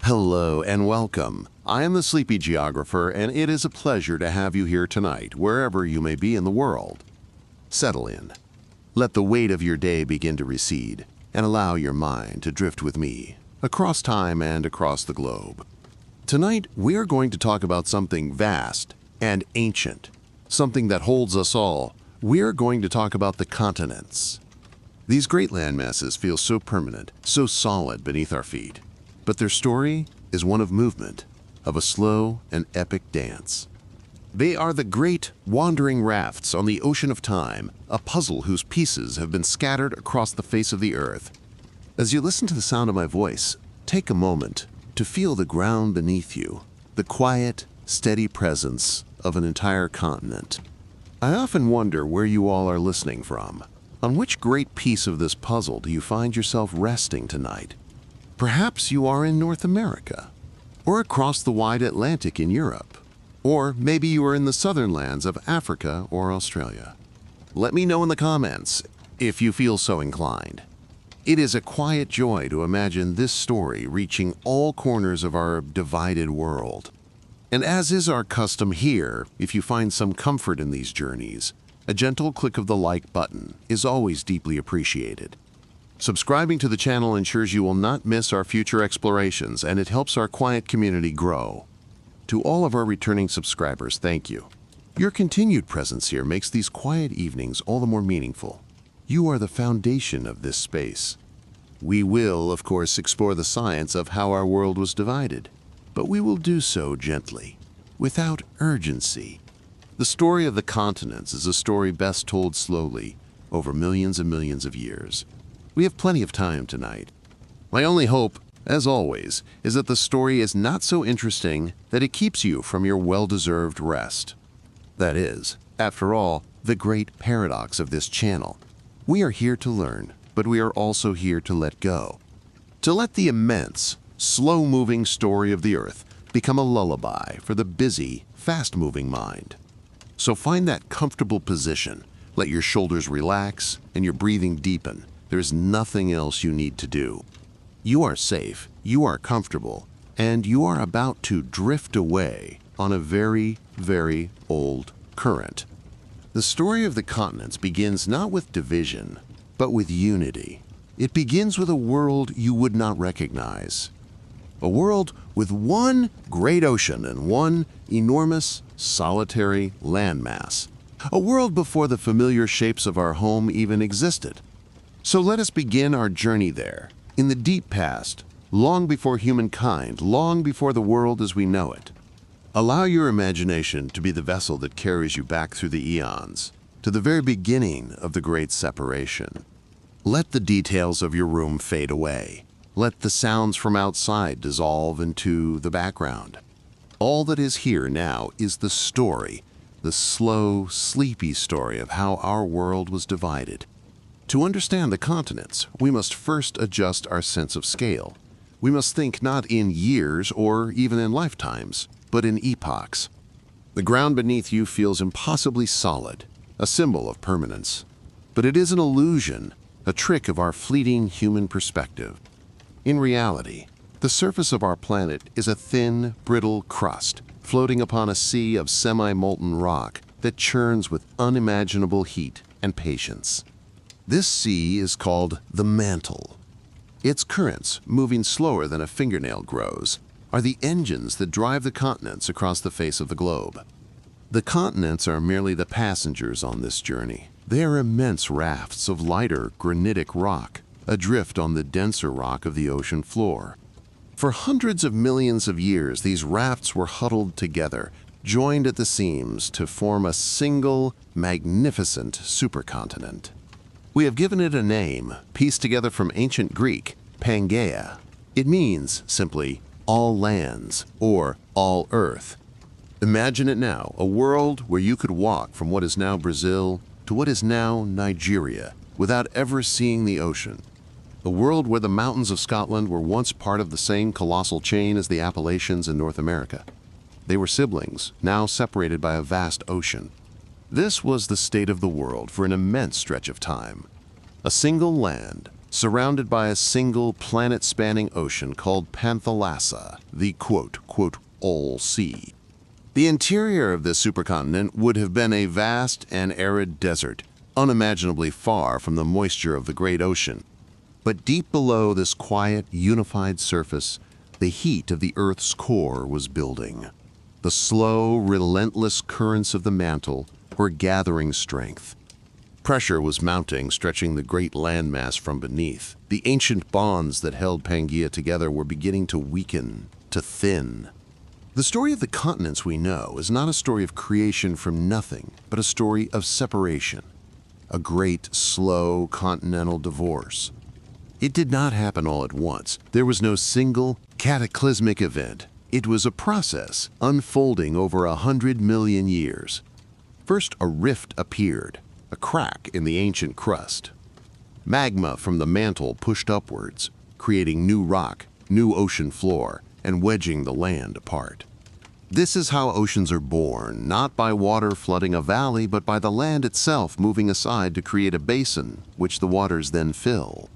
Hello and welcome. I am the Sleepy Geographer, and it is a pleasure to have you here tonight, wherever you may be in the world. Settle in. Let the weight of your day begin to recede, and allow your mind to drift with me, across time and across the globe. Tonight, we are going to talk about something vast and ancient, something that holds us all. We are going to talk about the continents. These great landmasses feel so permanent, so solid beneath our feet. But their story is one of movement, of a slow and epic dance. They are the great wandering rafts on the ocean of time, a puzzle whose pieces have been scattered across the face of the earth. As you listen to the sound of my voice, take a moment to feel the ground beneath you, the quiet, steady presence of an entire continent. I often wonder where you all are listening from. On which great piece of this puzzle do you find yourself resting tonight? Perhaps you are in North America, or across the wide Atlantic in Europe, or maybe you are in the southern lands of Africa or Australia. Let me know in the comments if you feel so inclined. It is a quiet joy to imagine this story reaching all corners of our divided world. And as is our custom here, if you find some comfort in these journeys, a gentle click of the like button is always deeply appreciated. Subscribing to the channel ensures you will not miss our future explorations, and it helps our quiet community grow. To all of our returning subscribers, thank you. Your continued presence here makes these quiet evenings all the more meaningful. You are the foundation of this space. We will, of course, explore the science of how our world was divided, but we will do so gently, without urgency. The story of the continents is a story best told slowly, over millions and millions of years. We have plenty of time tonight. My only hope, as always, is that the story is not so interesting that it keeps you from your well-deserved rest. That is, after all, the great paradox of this channel. We are here to learn, but we are also here to let go. To let the immense, slow-moving story of the Earth become a lullaby for the busy, fast-moving mind. So find that comfortable position, let your shoulders relax, and your breathing deepen. There's nothing else you need to do. You are safe, you are comfortable, and you are about to drift away on a very, very old current. The story of the continents begins not with division, but with unity. It begins with a world you would not recognize. A world with one great ocean and one enormous, solitary landmass. A world before the familiar shapes of our home even existed. So let us begin our journey there, in the deep past, long before humankind, long before the world as we know it. Allow your imagination to be the vessel that carries you back through the eons, to the very beginning of the Great Separation. Let the details of your room fade away. Let the sounds from outside dissolve into the background. All that is here now is the story, the slow, sleepy story of how our world was divided. To understand the continents, we must first adjust our sense of scale. We must think not in years or even in lifetimes, but in epochs. The ground beneath you feels impossibly solid, a symbol of permanence. But it is an illusion, a trick of our fleeting human perspective. In reality, the surface of our planet is a thin, brittle crust, floating upon a sea of semi-molten rock that churns with unimaginable heat and patience. This sea is called the mantle. Its currents, moving slower than a fingernail grows, are the engines that drive the continents across the face of the globe. The continents are merely the passengers on this journey. They are immense rafts of lighter granitic rock, adrift on the denser rock of the ocean floor. For hundreds of millions of years, these rafts were huddled together, joined at the seams to form a single, magnificent supercontinent. We have given it a name, pieced together from ancient Greek, Pangaea. It means, simply, all lands, or all earth. Imagine it now, a world where you could walk from what is now Brazil to what is now Nigeria without ever seeing the ocean. A world where the mountains of Scotland were once part of the same colossal chain as the Appalachians in North America. They were siblings, now separated by a vast ocean. This was the state of the world for an immense stretch of time. A single land, surrounded by a single planet-spanning ocean called Pangaea, the all sea. The interior of this supercontinent would have been a vast and arid desert, unimaginably far from the moisture of the great ocean. But deep below this quiet, unified surface, the heat of the Earth's core was building. The slow, relentless currents of the mantle were gathering strength. Pressure was mounting, stretching the great landmass from beneath. The ancient bonds that held Pangaea together were beginning to weaken, to thin. The story of the continents we know is not a story of creation from nothing, but a story of separation. A great, slow, continental divorce. It did not happen all at once. There was no single, cataclysmic event. It was a process unfolding over 100 million years. First, a rift appeared, a crack in the ancient crust. Magma from the mantle pushed upwards, creating new rock, new ocean floor, and wedging the land apart. This is how oceans are born, not by water flooding a valley, but by the land itself moving aside to create a basin, which the waters then fill.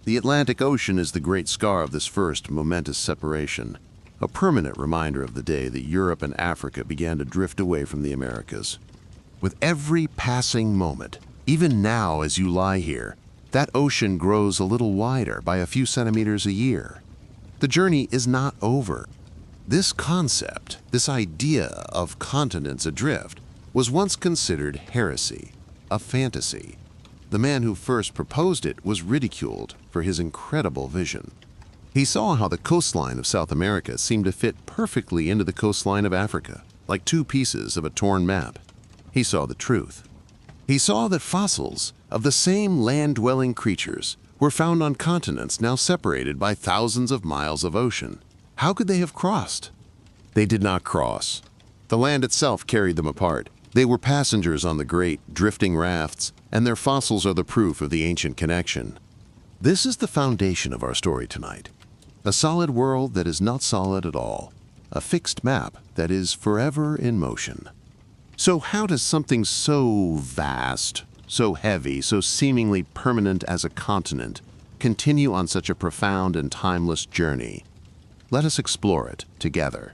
The Atlantic Ocean is the great scar of this first momentous separation, a permanent reminder of the day that Europe and Africa began to drift away from the Americas. With every passing moment, even now as you lie here, that ocean grows a little wider by a few centimeters a year. The journey is not over. This concept, this idea of continents adrift, was once considered heresy, a fantasy. The man who first proposed it was ridiculed for his incredible vision. He saw how the coastline of South America seemed to fit perfectly into the coastline of Africa, like two pieces of a torn map. He saw the truth. He saw that fossils of the same land-dwelling creatures were found on continents now separated by thousands of miles of ocean. How could they have crossed? They did not cross. The land itself carried them apart. They were passengers on the great, drifting rafts, and their fossils are the proof of the ancient connection. This is the foundation of our story tonight. A solid world that is not solid at all. A fixed map that is forever in motion. So how does something so vast, so heavy, so seemingly permanent as a continent continue on such a profound and timeless journey? Let us explore it together.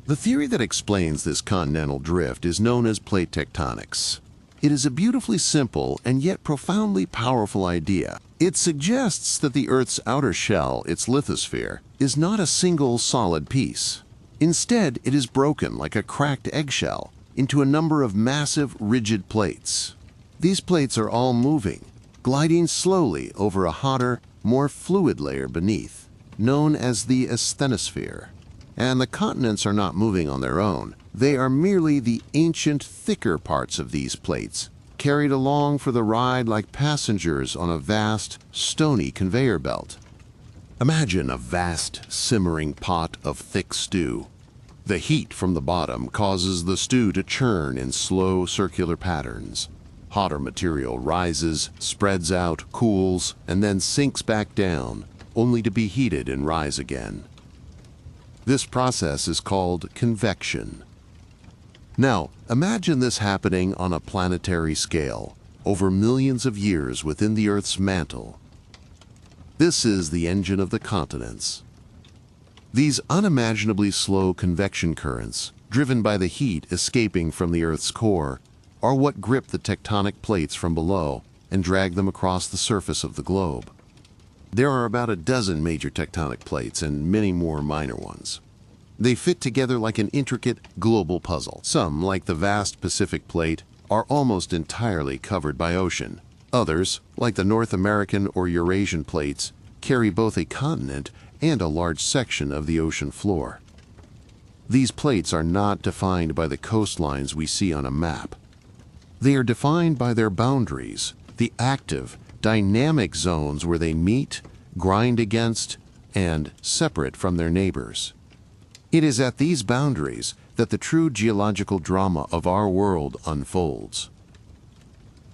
The theory that explains this continental drift is known as plate tectonics. It is a beautifully simple and yet profoundly powerful idea. It suggests that the Earth's outer shell, its lithosphere, is not a single solid piece. Instead, it is broken like a cracked eggshell into a number of massive, rigid plates. These plates are all moving, gliding slowly over a hotter, more fluid layer beneath, known as the asthenosphere. And the continents are not moving on their own. They are merely the ancient, thicker parts of these plates, carried along for the ride like passengers on a vast, stony conveyor belt. Imagine a vast, simmering pot of thick stew. The heat from the bottom causes the stew to churn in slow, circular patterns. Hotter material rises, spreads out, cools, and then sinks back down, only to be heated and rise again. This process is called convection. Now, imagine this happening on a planetary scale, over millions of years within the Earth's mantle. This is the engine of the continents. These unimaginably slow convection currents, driven by the heat escaping from the Earth's core, are what grip the tectonic plates from below and drag them across the surface of the globe. There are about a dozen major tectonic plates and many more minor ones. They fit together like an intricate global puzzle. Some, like the vast Pacific Plate, are almost entirely covered by ocean. Others, like the North American or Eurasian plates, carry both a continent and a large section of the ocean floor. These plates are not defined by the coastlines we see on a map. They are defined by their boundaries, the active, dynamic zones where they meet, grind against, and separate from their neighbors. It is at these boundaries that the true geological drama of our world unfolds.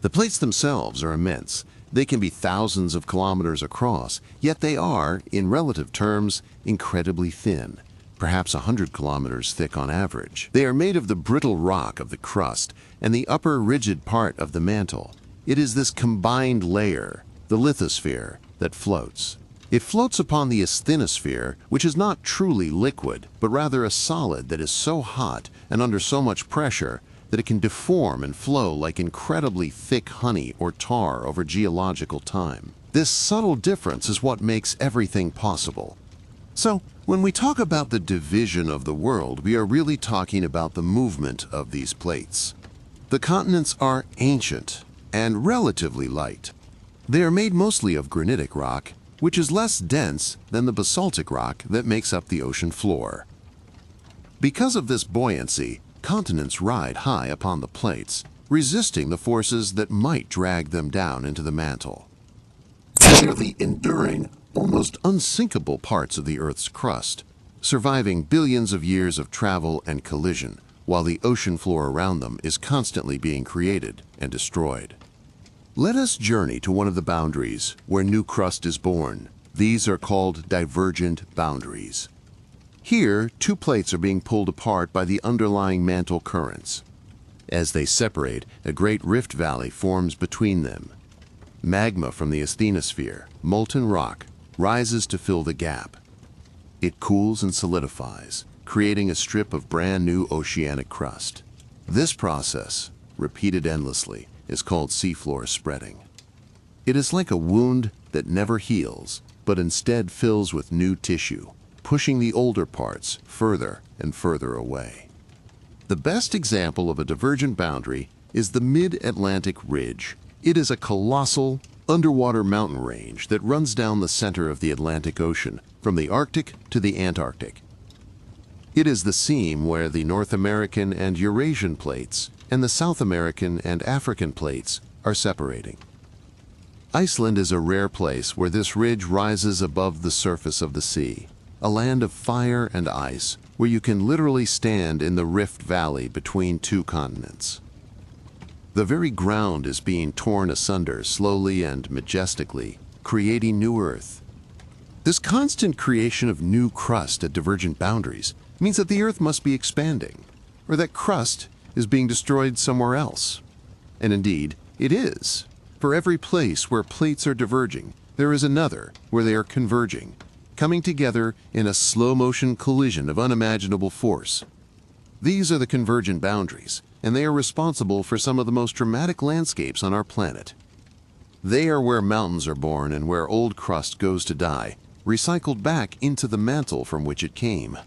The plates themselves are immense. They can be thousands of kilometers across, yet they are, in relative terms, incredibly thin, perhaps 100 kilometers thick on average. They are made of the brittle rock of the crust and the upper rigid part of the mantle. it is this combined layer, the lithosphere, that floats. It floats upon the asthenosphere, which is not truly liquid, but rather a solid that is so hot and under so much pressure that it can deform and flow like incredibly thick honey or tar over geological time. This subtle difference is what makes everything possible. So, when we talk about the division of the world, we are really talking about the movement of these plates. The continents are ancient and relatively light. They are made mostly of granitic rock, which is less dense than the basaltic rock that makes up the ocean floor. Because of this buoyancy, continents ride high upon the plates, resisting the forces that might drag them down into the mantle. They are the enduring, almost unsinkable parts of the Earth's crust, surviving billions of years of travel and collision, while the ocean floor around them is constantly being created and destroyed. Let us journey to one of the boundaries where new crust is born. These are called divergent boundaries. Here, two plates are being pulled apart by the underlying mantle currents. As they separate, a great rift valley forms between them. Magma from the asthenosphere, molten rock, rises to fill the gap. It cools and solidifies, creating a strip of brand new oceanic crust. This process, repeated endlessly, is called seafloor spreading. It is like a wound that never heals, but instead fills with new tissue, pushing the older parts further and further away. The best example of a divergent boundary is the Mid-Atlantic Ridge. It is a colossal, underwater mountain range that runs down the center of the Atlantic Ocean, from the Arctic to the Antarctic. It is the seam where the North American and Eurasian plates and the South American and African plates are separating. Iceland is a rare place where this ridge rises above the surface of the sea, a land of fire and ice where you can literally stand in the rift valley between two continents. The very ground is being torn asunder slowly and majestically, creating new Earth. This constant creation of new crust at divergent boundaries means that the Earth must be expanding, or that crust is being destroyed somewhere else. And indeed, it is. For every place where plates are diverging, there is another where they are converging, coming together in a slow-motion collision of unimaginable force. These are the convergent boundaries, and they are responsible for some of the most dramatic landscapes on our planet. They are where mountains are born and where old crust goes to die, recycled back into the mantle from which it came.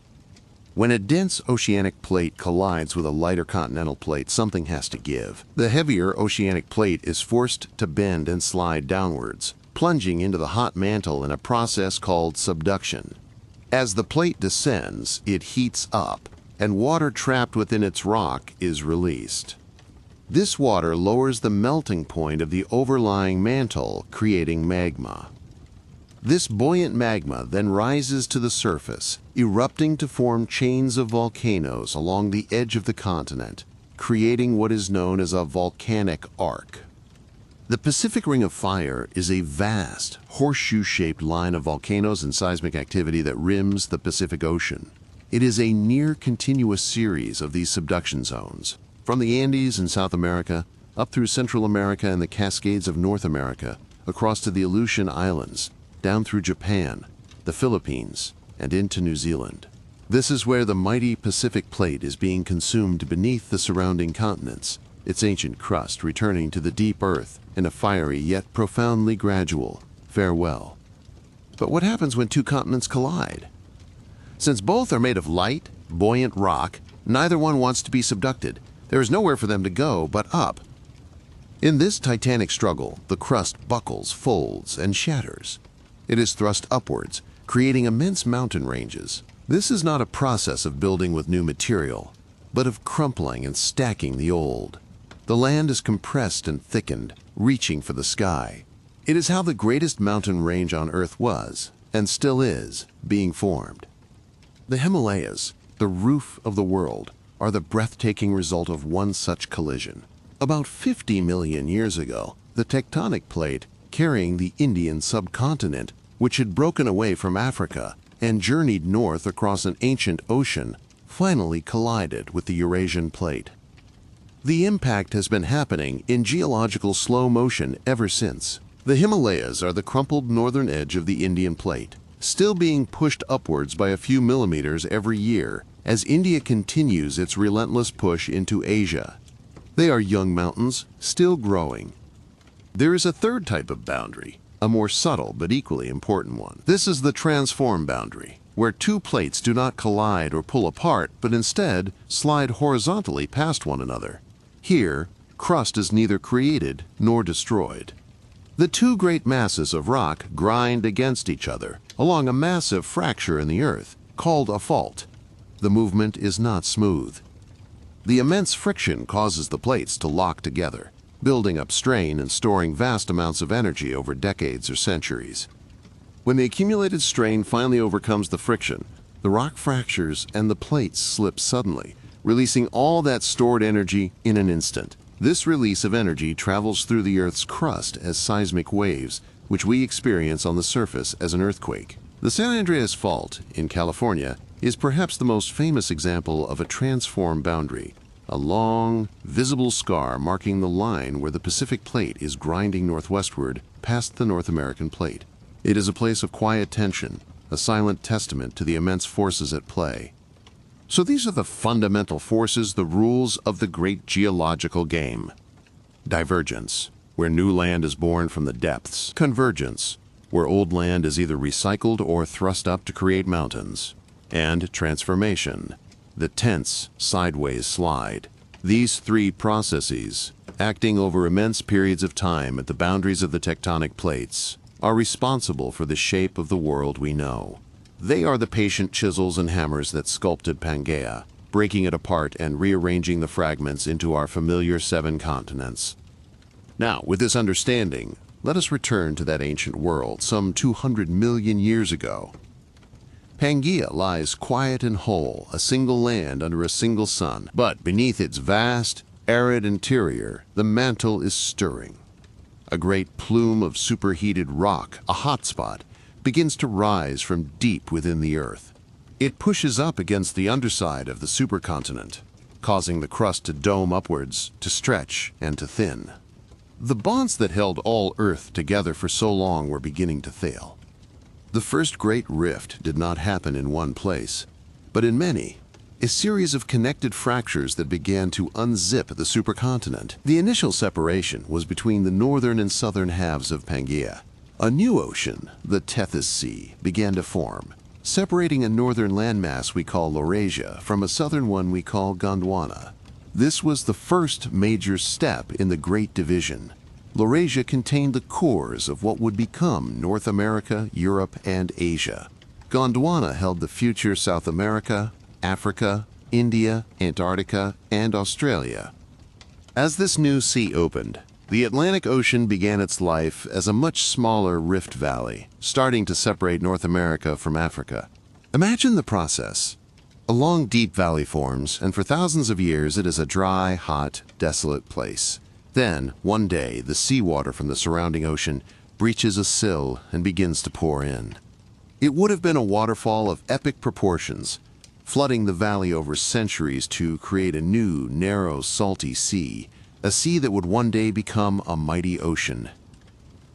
When a dense oceanic plate collides with a lighter continental plate, something has to give. The heavier oceanic plate is forced to bend and slide downwards, plunging into the hot mantle in a process called subduction. As the plate descends, it heats up, and water trapped within its rock is released. This water lowers the melting point of the overlying mantle, creating magma. This buoyant magma then rises to the surface, erupting to form chains of volcanoes along the edge of the continent, creating what is known as a volcanic arc. The Pacific Ring of Fire is a vast, horseshoe-shaped line of volcanoes and seismic activity that rims the Pacific Ocean. It is a near-continuous series of these subduction zones, from the Andes in South America, up through Central America and the Cascades of North America, across to the Aleutian Islands, down through Japan, the Philippines, and into New Zealand. This is where the mighty Pacific Plate is being consumed beneath the surrounding continents, its ancient crust returning to the deep earth in a fiery yet profoundly gradual farewell. But what happens when two continents collide? Since both are made of light, buoyant rock, neither one wants to be subducted. There is nowhere for them to go but up. In this titanic struggle, the crust buckles, folds, and shatters. It is thrust upwards, creating immense mountain ranges. This is not a process of building with new material, but of crumpling and stacking the old. The land is compressed and thickened, reaching for the sky. It is how the greatest mountain range on Earth was, and still is, being formed. The Himalayas, the roof of the world, are the breathtaking result of one such collision. About 50 million years ago, the tectonic plate carrying the Indian subcontinent, which had broken away from Africa and journeyed north across an ancient ocean, finally collided with the Eurasian plate. The impact has been happening in geological slow motion ever since. The Himalayas are the crumpled northern edge of the Indian plate, still being pushed upwards by a few millimeters every year as India continues its relentless push into Asia. They are young mountains, still growing. There is a third type of boundary, a more subtle but equally important one. This is the transform boundary, where two plates do not collide or pull apart, but instead slide horizontally past one another. Here, crust is neither created nor destroyed. The two great masses of rock grind against each other along a massive fracture in the earth, called a fault. The movement is not smooth. The immense friction causes the plates to lock together, building up strain and storing vast amounts of energy over decades or centuries. When the accumulated strain finally overcomes the friction, the rock fractures and the plates slip suddenly, releasing all that stored energy in an instant. This release of energy travels through the Earth's crust as seismic waves, which we experience on the surface as an earthquake. The San Andreas Fault in California is perhaps the most famous example of a transform boundary, a long, visible scar marking the line where the Pacific Plate is grinding northwestward past the North American Plate. It is a place of quiet tension, a silent testament to the immense forces at play. So these are the fundamental forces, the rules of the great geological game. Divergence, where new land is born from the depths. Convergence, where old land is either recycled or thrust up to create mountains. And transformation, the tense, sideways slide. These three processes, acting over immense periods of time at the boundaries of the tectonic plates, are responsible for the shape of the world we know. They are the patient chisels and hammers that sculpted Pangaea, breaking it apart and rearranging the fragments into our familiar 7 continents. Now, with this understanding, let us return to that ancient world some 200 million years ago. Pangaea lies quiet and whole, a single land under a single sun, but beneath its vast, arid interior, the mantle is stirring. A great plume of superheated rock, a hotspot, begins to rise from deep within the earth. It pushes up against the underside of the supercontinent, causing the crust to dome upwards, to stretch, and to thin. The bonds that held all Earth together for so long were beginning to fail. The first great rift did not happen in one place, but in many, a series of connected fractures that began to unzip the supercontinent. The initial separation was between the northern and southern halves of Pangaea. A new ocean, the Tethys Sea, began to form, separating a northern landmass we call Laurasia from a southern one we call Gondwana. This was the first major step in the Great Division. Laurasia contained the cores of what would become North America, Europe, and Asia. Gondwana held the future South America, Africa, India, Antarctica, and Australia. As this new sea opened, the Atlantic Ocean began its life as a much smaller rift valley, starting to separate North America from Africa. Imagine the process. A long, deep valley forms, and for thousands of years it is a dry, hot, desolate place. Then, one day, the seawater from the surrounding ocean breaches a sill and begins to pour in. It would have been a waterfall of epic proportions, flooding the valley over centuries to create a new, narrow, salty sea, a sea that would one day become a mighty ocean.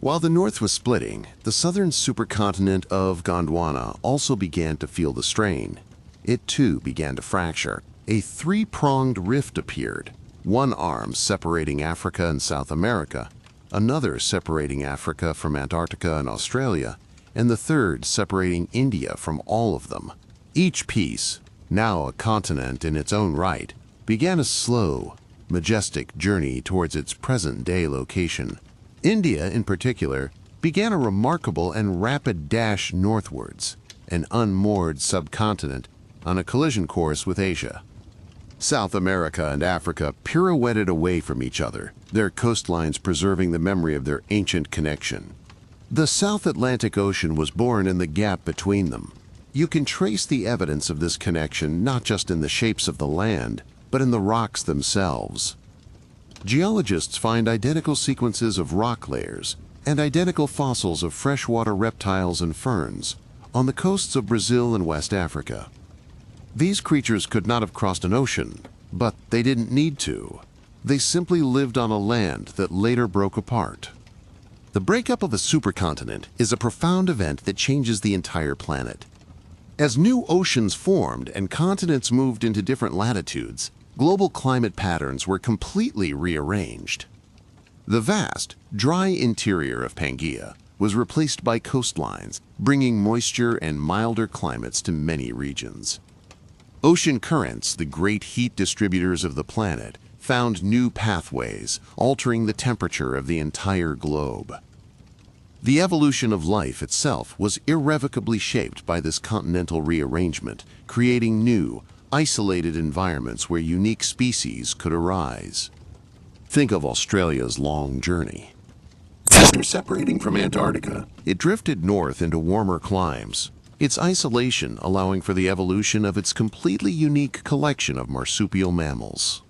While the north was splitting, the southern supercontinent of Gondwana also began to feel the strain. It too began to fracture. A three-pronged rift appeared. One arm separating Africa and South America, another separating Africa from Antarctica and Australia, and the third separating India from all of them. Each piece, now a continent in its own right, began a slow, majestic journey towards its present-day location. India, in particular, began a remarkable and rapid dash northwards, an unmoored subcontinent on a collision course with Asia. South America and Africa pirouetted away from each other, their coastlines preserving the memory of their ancient connection. The South Atlantic Ocean was born in the gap between them. You can trace the evidence of this connection not just in the shapes of the land, but in the rocks themselves. Geologists find identical sequences of rock layers and identical fossils of freshwater reptiles and ferns on the coasts of Brazil and West Africa. These creatures could not have crossed an ocean, but they didn't need to. They simply lived on a land that later broke apart. The breakup of a supercontinent is a profound event that changes the entire planet. As new oceans formed and continents moved into different latitudes, global climate patterns were completely rearranged. The vast, dry interior of Pangaea was replaced by coastlines, bringing moisture and milder climates to many regions. Ocean currents, the great heat distributors of the planet, found new pathways, altering the temperature of the entire globe. The evolution of life itself was irrevocably shaped by this continental rearrangement, creating new, isolated environments where unique species could arise. Think of Australia's long journey. After separating from Antarctica, it drifted north into warmer climes, its isolation allowing for the evolution of its completely unique collection of marsupial mammals.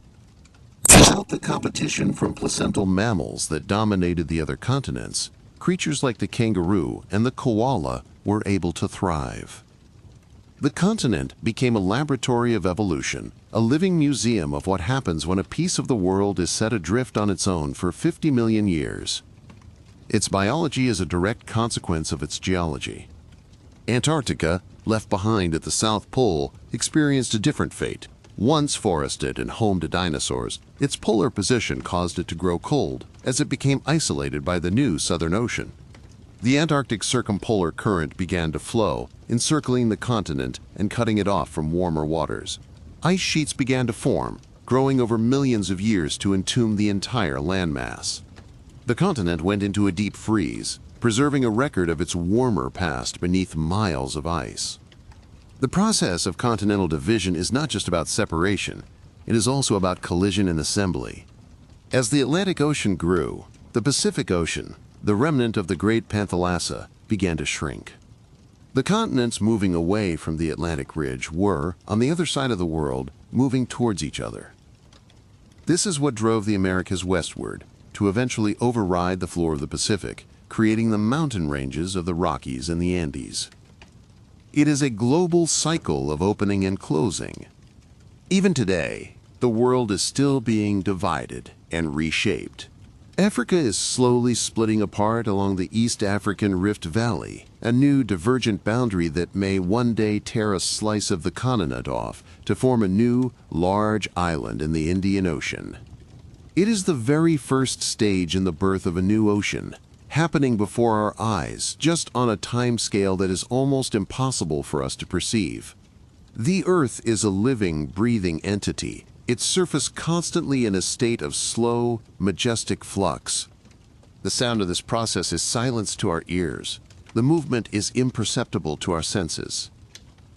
Without the competition from placental mammals that dominated the other continents, creatures like the kangaroo and the koala were able to thrive. The continent became a laboratory of evolution, a living museum of what happens when a piece of the world is set adrift on its own for 50 million years. Its biology is a direct consequence of its geology. Antarctica, left behind at the South Pole, experienced a different fate. Once forested and home to dinosaurs, its polar position caused it to grow cold as it became isolated by the new Southern Ocean. The Antarctic circumpolar current began to flow, encircling the continent and cutting it off from warmer waters. Ice sheets began to form, growing over millions of years to entomb the entire landmass. The continent went into a deep freeze, preserving a record of its warmer past beneath miles of ice. The process of continental division is not just about separation, it is also about collision and assembly. As the Atlantic Ocean grew, the Pacific Ocean, the remnant of the great Panthalassa, began to shrink. The continents moving away from the Atlantic Ridge were, on the other side of the world, moving towards each other. This is what drove the Americas westward, to eventually override the floor of the Pacific, creating the mountain ranges of the Rockies and the Andes. It is a global cycle of opening and closing. Even today, the world is still being divided and reshaped. Africa is slowly splitting apart along the East African Rift Valley, a new divergent boundary that may one day tear a slice of the continent off to form a new, large island in the Indian Ocean. It is the very first stage in the birth of a new ocean, happening before our eyes, just on a time scale that is almost impossible for us to perceive. The Earth is a living, breathing entity, its surface constantly in a state of slow, majestic flux. The sound of this process is silenced to our ears. The movement is imperceptible to our senses.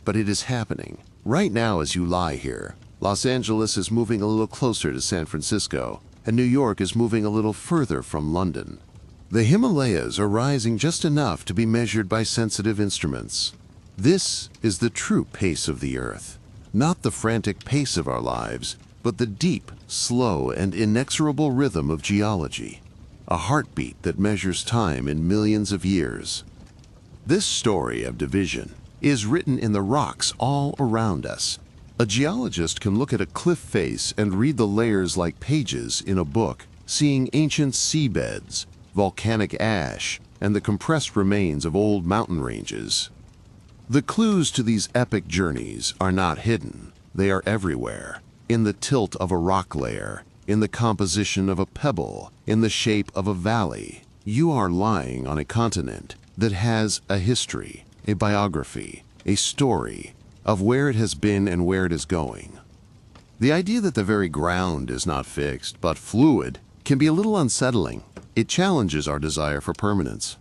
But it is happening. Right now as you lie here, Los Angeles is moving a little closer to San Francisco, and New York is moving a little further from London. The Himalayas are rising just enough to be measured by sensitive instruments. This is the true pace of the Earth. Not the frantic pace of our lives, but the deep, slow, and inexorable rhythm of geology, a heartbeat that measures time in millions of years. This story of division is written in the rocks all around us. A geologist can look at a cliff face and read the layers like pages in a book, seeing ancient seabeds, volcanic ash, and the compressed remains of old mountain ranges. The clues to these epic journeys are not hidden. They are everywhere, in the tilt of a rock layer, in the composition of a pebble, in the shape of a valley. You are lying on a continent that has a history, a biography, a story of where it has been and where it is going. The idea that the very ground is not fixed, but fluid, can be a little unsettling. It challenges our desire for permanence.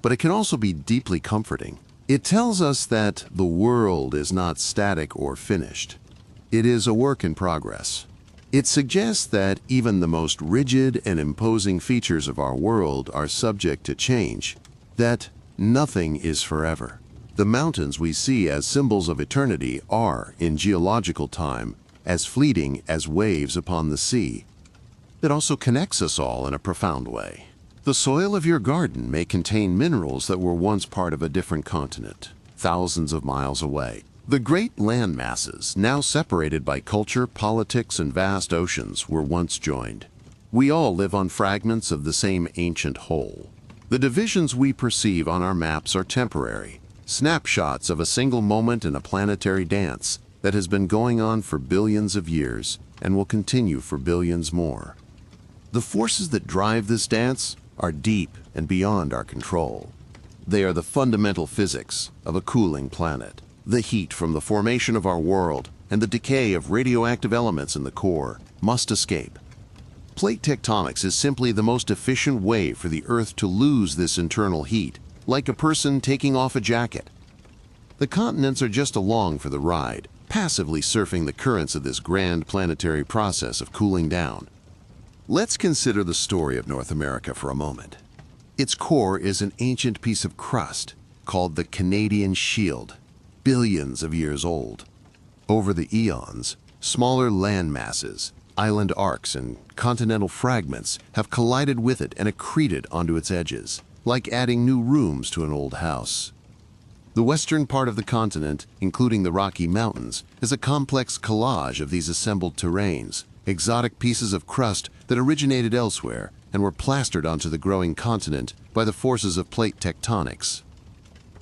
But it can also be deeply comforting. It tells us that the world is not static or finished. It is a work in progress. It suggests that even the most rigid and imposing features of our world are subject to change, that nothing is forever. The mountains we see as symbols of eternity are, in geological time, as fleeting as waves upon the sea. It also connects us all in a profound way. The soil of your garden may contain minerals that were once part of a different continent, thousands of miles away. The great land masses, now separated by culture, politics, and vast oceans, were once joined. We all live on fragments of the same ancient whole. The divisions we perceive on our maps are temporary, snapshots of a single moment in a planetary dance that has been going on for billions of years and will continue for billions more. The forces that drive this dance are deep and beyond our control. They are the fundamental physics of a cooling planet, the heat from the formation of our world and the decay of radioactive elements in the core must escape. Plate tectonics is simply the most efficient way for the Earth to lose this internal heat, like a person taking off a jacket. The continents are just along for the ride, passively surfing the currents of this grand planetary process of cooling down. Let's consider the story of North America for a moment. Its core is an ancient piece of crust called the Canadian Shield, billions of years old. Over the eons, smaller land masses, island arcs, and continental fragments have collided with it and accreted onto its edges, like adding new rooms to an old house. The western part of the continent, including the Rocky Mountains, is a complex collage of these assembled terrains, exotic pieces of crust that originated elsewhere and were plastered onto the growing continent by the forces of plate tectonics.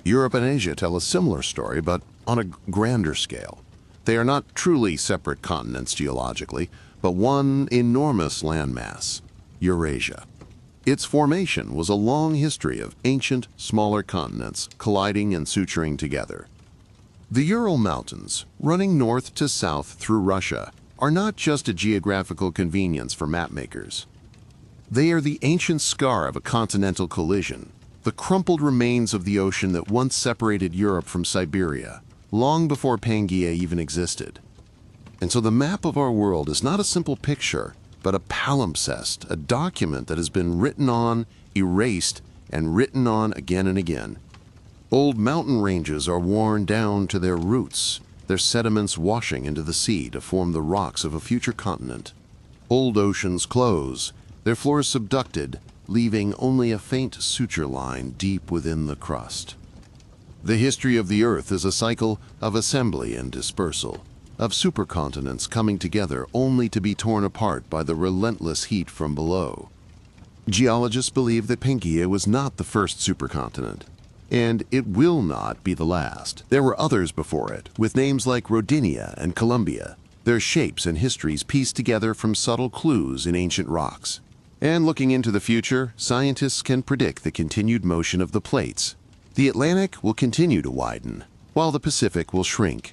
Europe and Asia tell a similar story, but on a grander scale. They are not truly separate continents geologically, but one enormous landmass, Eurasia. Its formation was a long history of ancient, smaller continents colliding and suturing together. The Ural Mountains, running north to south through Russia, are not just a geographical convenience for mapmakers. They are the ancient scar of a continental collision, the crumpled remains of the ocean that once separated Europe from Siberia, long before Pangaea even existed. And so the map of our world is not a simple picture, but a palimpsest, a document that has been written on, erased, and written on again and again. Old mountain ranges are worn down to their roots, their sediments washing into the sea to form the rocks of a future continent. Old oceans close, their floors subducted, leaving only a faint suture line deep within the crust. The history of the Earth is a cycle of assembly and dispersal, of supercontinents coming together only to be torn apart by the relentless heat from below. Geologists believe that Pangaea was not the first supercontinent, and it will not be the last. There were others before it, with names like Rodinia and Columbia, their shapes and histories pieced together from subtle clues in ancient rocks. And looking into the future, scientists can predict the continued motion of the plates. The Atlantic will continue to widen, while the Pacific will shrink.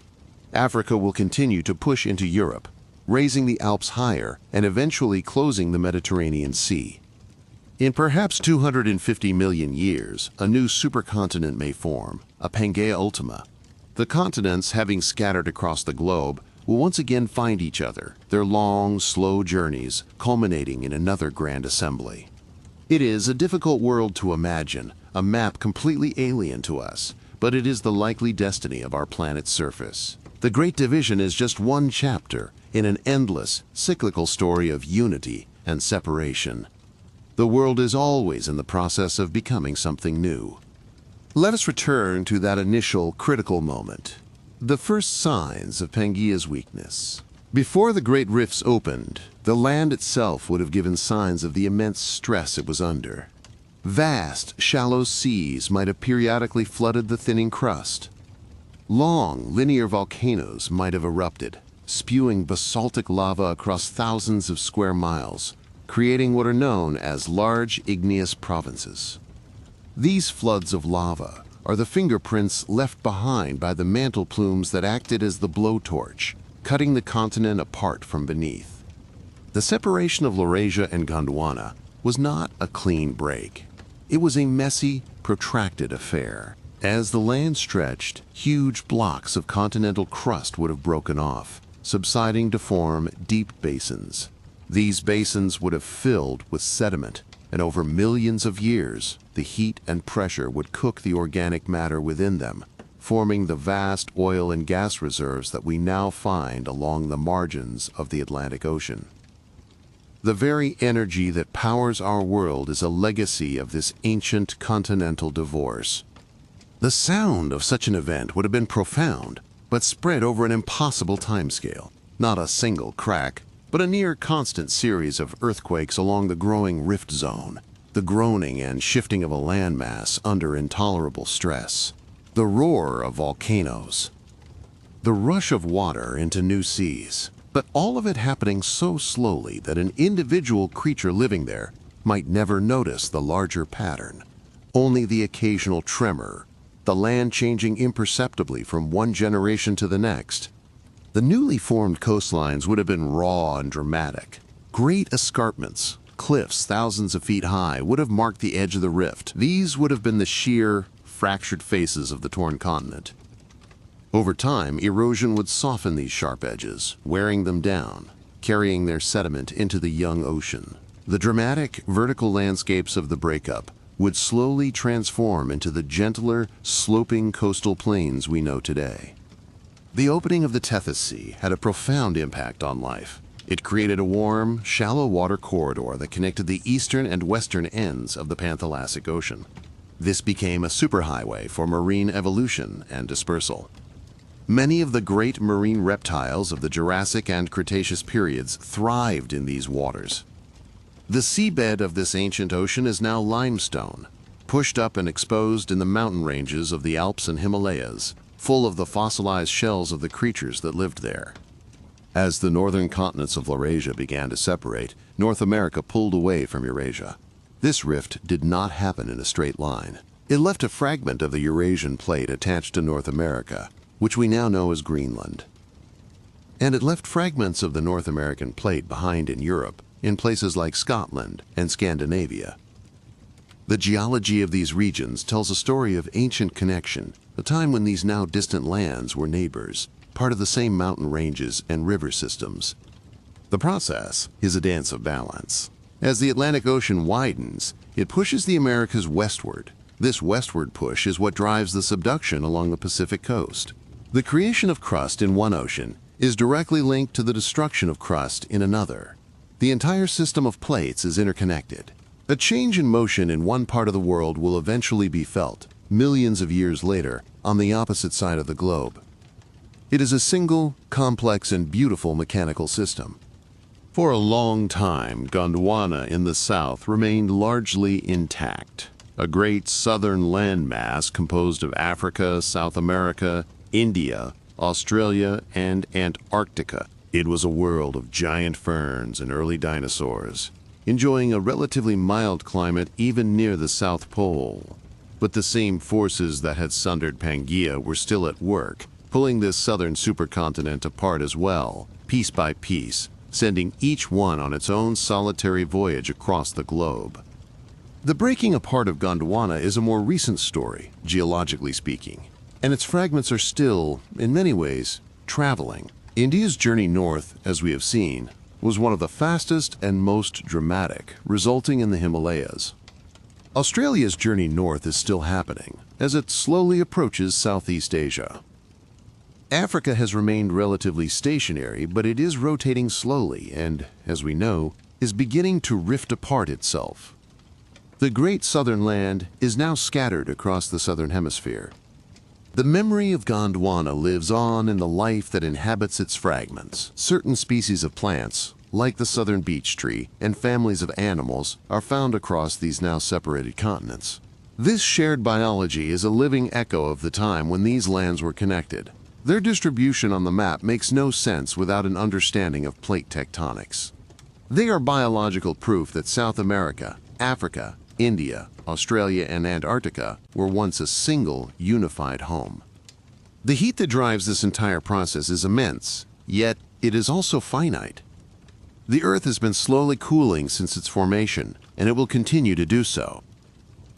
Africa will continue to push into Europe, raising the Alps higher and eventually closing the Mediterranean Sea. In perhaps 250 million years, a new supercontinent may form, a Pangaea Ultima. The continents, having scattered across the globe, will once again find each other, their long, slow journeys culminating in another grand assembly. It is a difficult world to imagine, a map completely alien to us, but it is the likely destiny of our planet's surface. The Great Division is just one chapter in an endless, cyclical story of unity and separation. The world is always in the process of becoming something new. Let us return to that initial critical moment. The first signs of Pangaea's weakness. Before the great rifts opened, the land itself would have given signs of the immense stress it was under. Vast, shallow seas might have periodically flooded the thinning crust. Long, linear volcanoes might have erupted, spewing basaltic lava across thousands of square miles, creating what are known as large igneous provinces. These floods of lava are the fingerprints left behind by the mantle plumes that acted as the blowtorch, cutting the continent apart from beneath. The separation of Laurasia and Gondwana was not a clean break. It was a messy, protracted affair. As the land stretched, huge blocks of continental crust would have broken off, subsiding to form deep basins. These basins would have filled with sediment, and over millions of years, the heat and pressure would cook the organic matter within them, forming the vast oil and gas reserves that we now find along the margins of the Atlantic Ocean. The very energy that powers our world is a legacy of this ancient continental divorce. The sound of such an event would have been profound, but spread over an impossible timescale. Not a single crack, but a near-constant series of earthquakes along the growing rift zone, the groaning and shifting of a landmass under intolerable stress, the roar of volcanoes, the rush of water into new seas, but all of it happening so slowly that an individual creature living there might never notice the larger pattern. Only the occasional tremor, the land changing imperceptibly from one generation to the next. The newly formed coastlines would have been raw and dramatic. Great escarpments, cliffs thousands of feet high, would have marked the edge of the rift. These would have been the sheer, fractured faces of the torn continent. Over time, erosion would soften these sharp edges, wearing them down, carrying their sediment into the young ocean. The dramatic, vertical landscapes of the breakup would slowly transform into the gentler, sloping coastal plains we know today. The opening of the Tethys Sea had a profound impact on life. It created a warm, shallow water corridor that connected the eastern and western ends of the Panthalassic Ocean. This became a superhighway for marine evolution and dispersal. Many of the great marine reptiles of the Jurassic and Cretaceous periods thrived in these waters. The seabed of this ancient ocean is now limestone, pushed up and exposed in the mountain ranges of the Alps and Himalayas, full of the fossilized shells of the creatures that lived there. As the northern continents of Laurasia began to separate, North America pulled away from Eurasia. This rift did not happen in a straight line. It left a fragment of the Eurasian plate attached to North America, which we now know as Greenland. And it left fragments of the North American plate behind in Europe, in places like Scotland and Scandinavia. The geology of these regions tells a story of ancient connection, a time when these now distant lands were neighbors, part of the same mountain ranges and river systems. The process is a dance of balance. As the Atlantic Ocean widens, it pushes the Americas westward. This westward push is what drives the subduction along the Pacific coast. The creation of crust in one ocean is directly linked to the destruction of crust in another. The entire system of plates is interconnected. A change in motion in one part of the world will eventually be felt, millions of years later, on the opposite side of the globe. It is a single, complex, and beautiful mechanical system. For a long time, Gondwana in the south remained largely intact. A great southern landmass composed of Africa, South America, India, Australia, and Antarctica. It was a world of giant ferns and early dinosaurs, enjoying a relatively mild climate even near the South Pole. But the same forces that had sundered Pangaea were still at work, pulling this southern supercontinent apart as well, piece by piece, sending each one on its own solitary voyage across the globe. The breaking apart of Gondwana is a more recent story, geologically speaking, and its fragments are still, in many ways, traveling. India's journey north, as we have seen, was one of the fastest and most dramatic, resulting in the Himalayas. Australia's journey north is still happening, as it slowly approaches Southeast Asia. Africa has remained relatively stationary, but it is rotating slowly and, as we know, is beginning to rift apart itself. The great southern land is now scattered across the southern hemisphere. The memory of Gondwana lives on in the life that inhabits its fragments. Certain species of plants, like the southern beech tree, and families of animals are found across these now separated continents. This shared biology is a living echo of the time when these lands were connected. Their distribution on the map makes no sense without an understanding of plate tectonics. They are biological proof that South America, Africa, India, Australia, and Antarctica were once a single, unified home. The heat that drives this entire process is immense, yet it is also finite. The Earth has been slowly cooling since its formation, and it will continue to do so.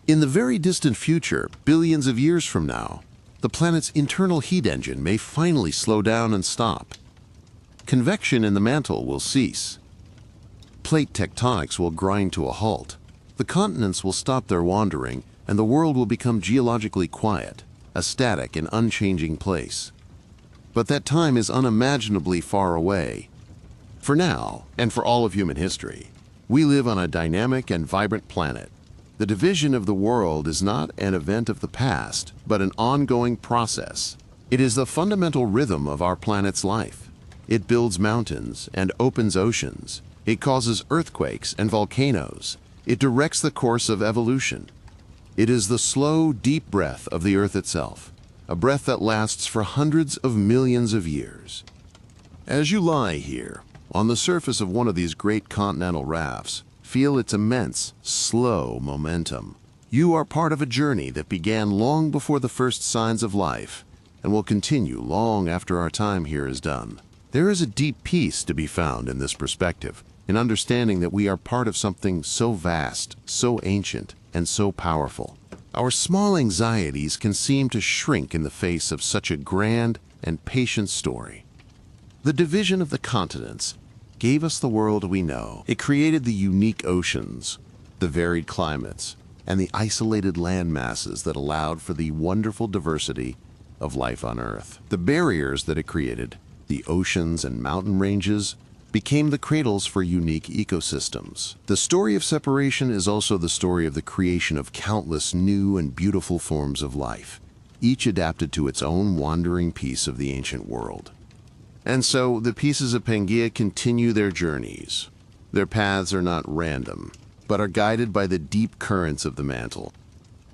In the very distant future, billions of years from now, the planet's internal heat engine may finally slow down and stop. Convection in the mantle will cease. Plate tectonics will grind to a halt. The continents will stop their wandering, and the world will become geologically quiet, a static and unchanging place. But that time is unimaginably far away. For now, and for all of human history, we live on a dynamic and vibrant planet. The division of the world is not an event of the past, but an ongoing process. It is the fundamental rhythm of our planet's life. It builds mountains and opens oceans. It causes earthquakes and volcanoes. It directs the course of evolution. It is the slow, deep breath of the Earth itself, a breath that lasts for hundreds of millions of years. As you lie here, on the surface of one of these great continental rafts, feel its immense, slow momentum. You are part of a journey that began long before the first signs of life and will continue long after our time here is done. There is a deep peace to be found in this perspective, in understanding that we are part of something so vast, so ancient, and so powerful. Our small anxieties can seem to shrink in the face of such a grand and patient story. The division of the continents gave us the world we know. It created the unique oceans, the varied climates, and the isolated land masses that allowed for the wonderful diversity of life on Earth. The barriers that it created, the oceans and mountain ranges, became the cradles for unique ecosystems. The story of separation is also the story of the creation of countless new and beautiful forms of life, each adapted to its own wandering piece of the ancient world. And so the pieces of Pangaea continue their journeys. Their paths are not random, but are guided by the deep currents of the mantle.